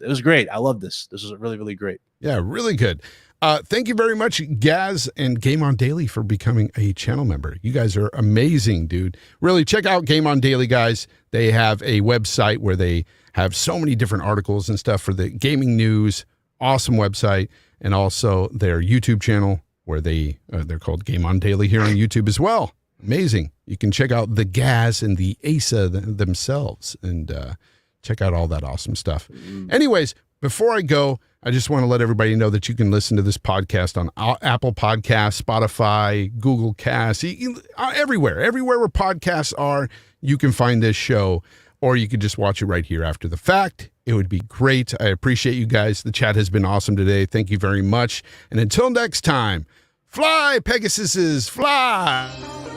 It was great. I love this. This was really, really great. Yeah, really good. Thank you very much, Gaz and Game On Daily, for becoming a channel member. You guys are amazing, dude. Really, check out Game On Daily, guys. They have a website where they have so many different articles and stuff for the gaming news. Awesome website. And also their YouTube channel where they're called Game On Daily here on YouTube as well. Amazing. You can check out the Gaz and the Asa themselves and check out all that awesome stuff. Anyways, before I go, I just want to let everybody know that you can listen to this podcast on Apple Podcasts, Spotify, Google Cast, everywhere where podcasts are, you can find this show, or you could just watch it right here after the fact. It would be great. I appreciate you guys. The chat has been awesome today. Thank you very much. And until next time, fly, Pegasuses, fly.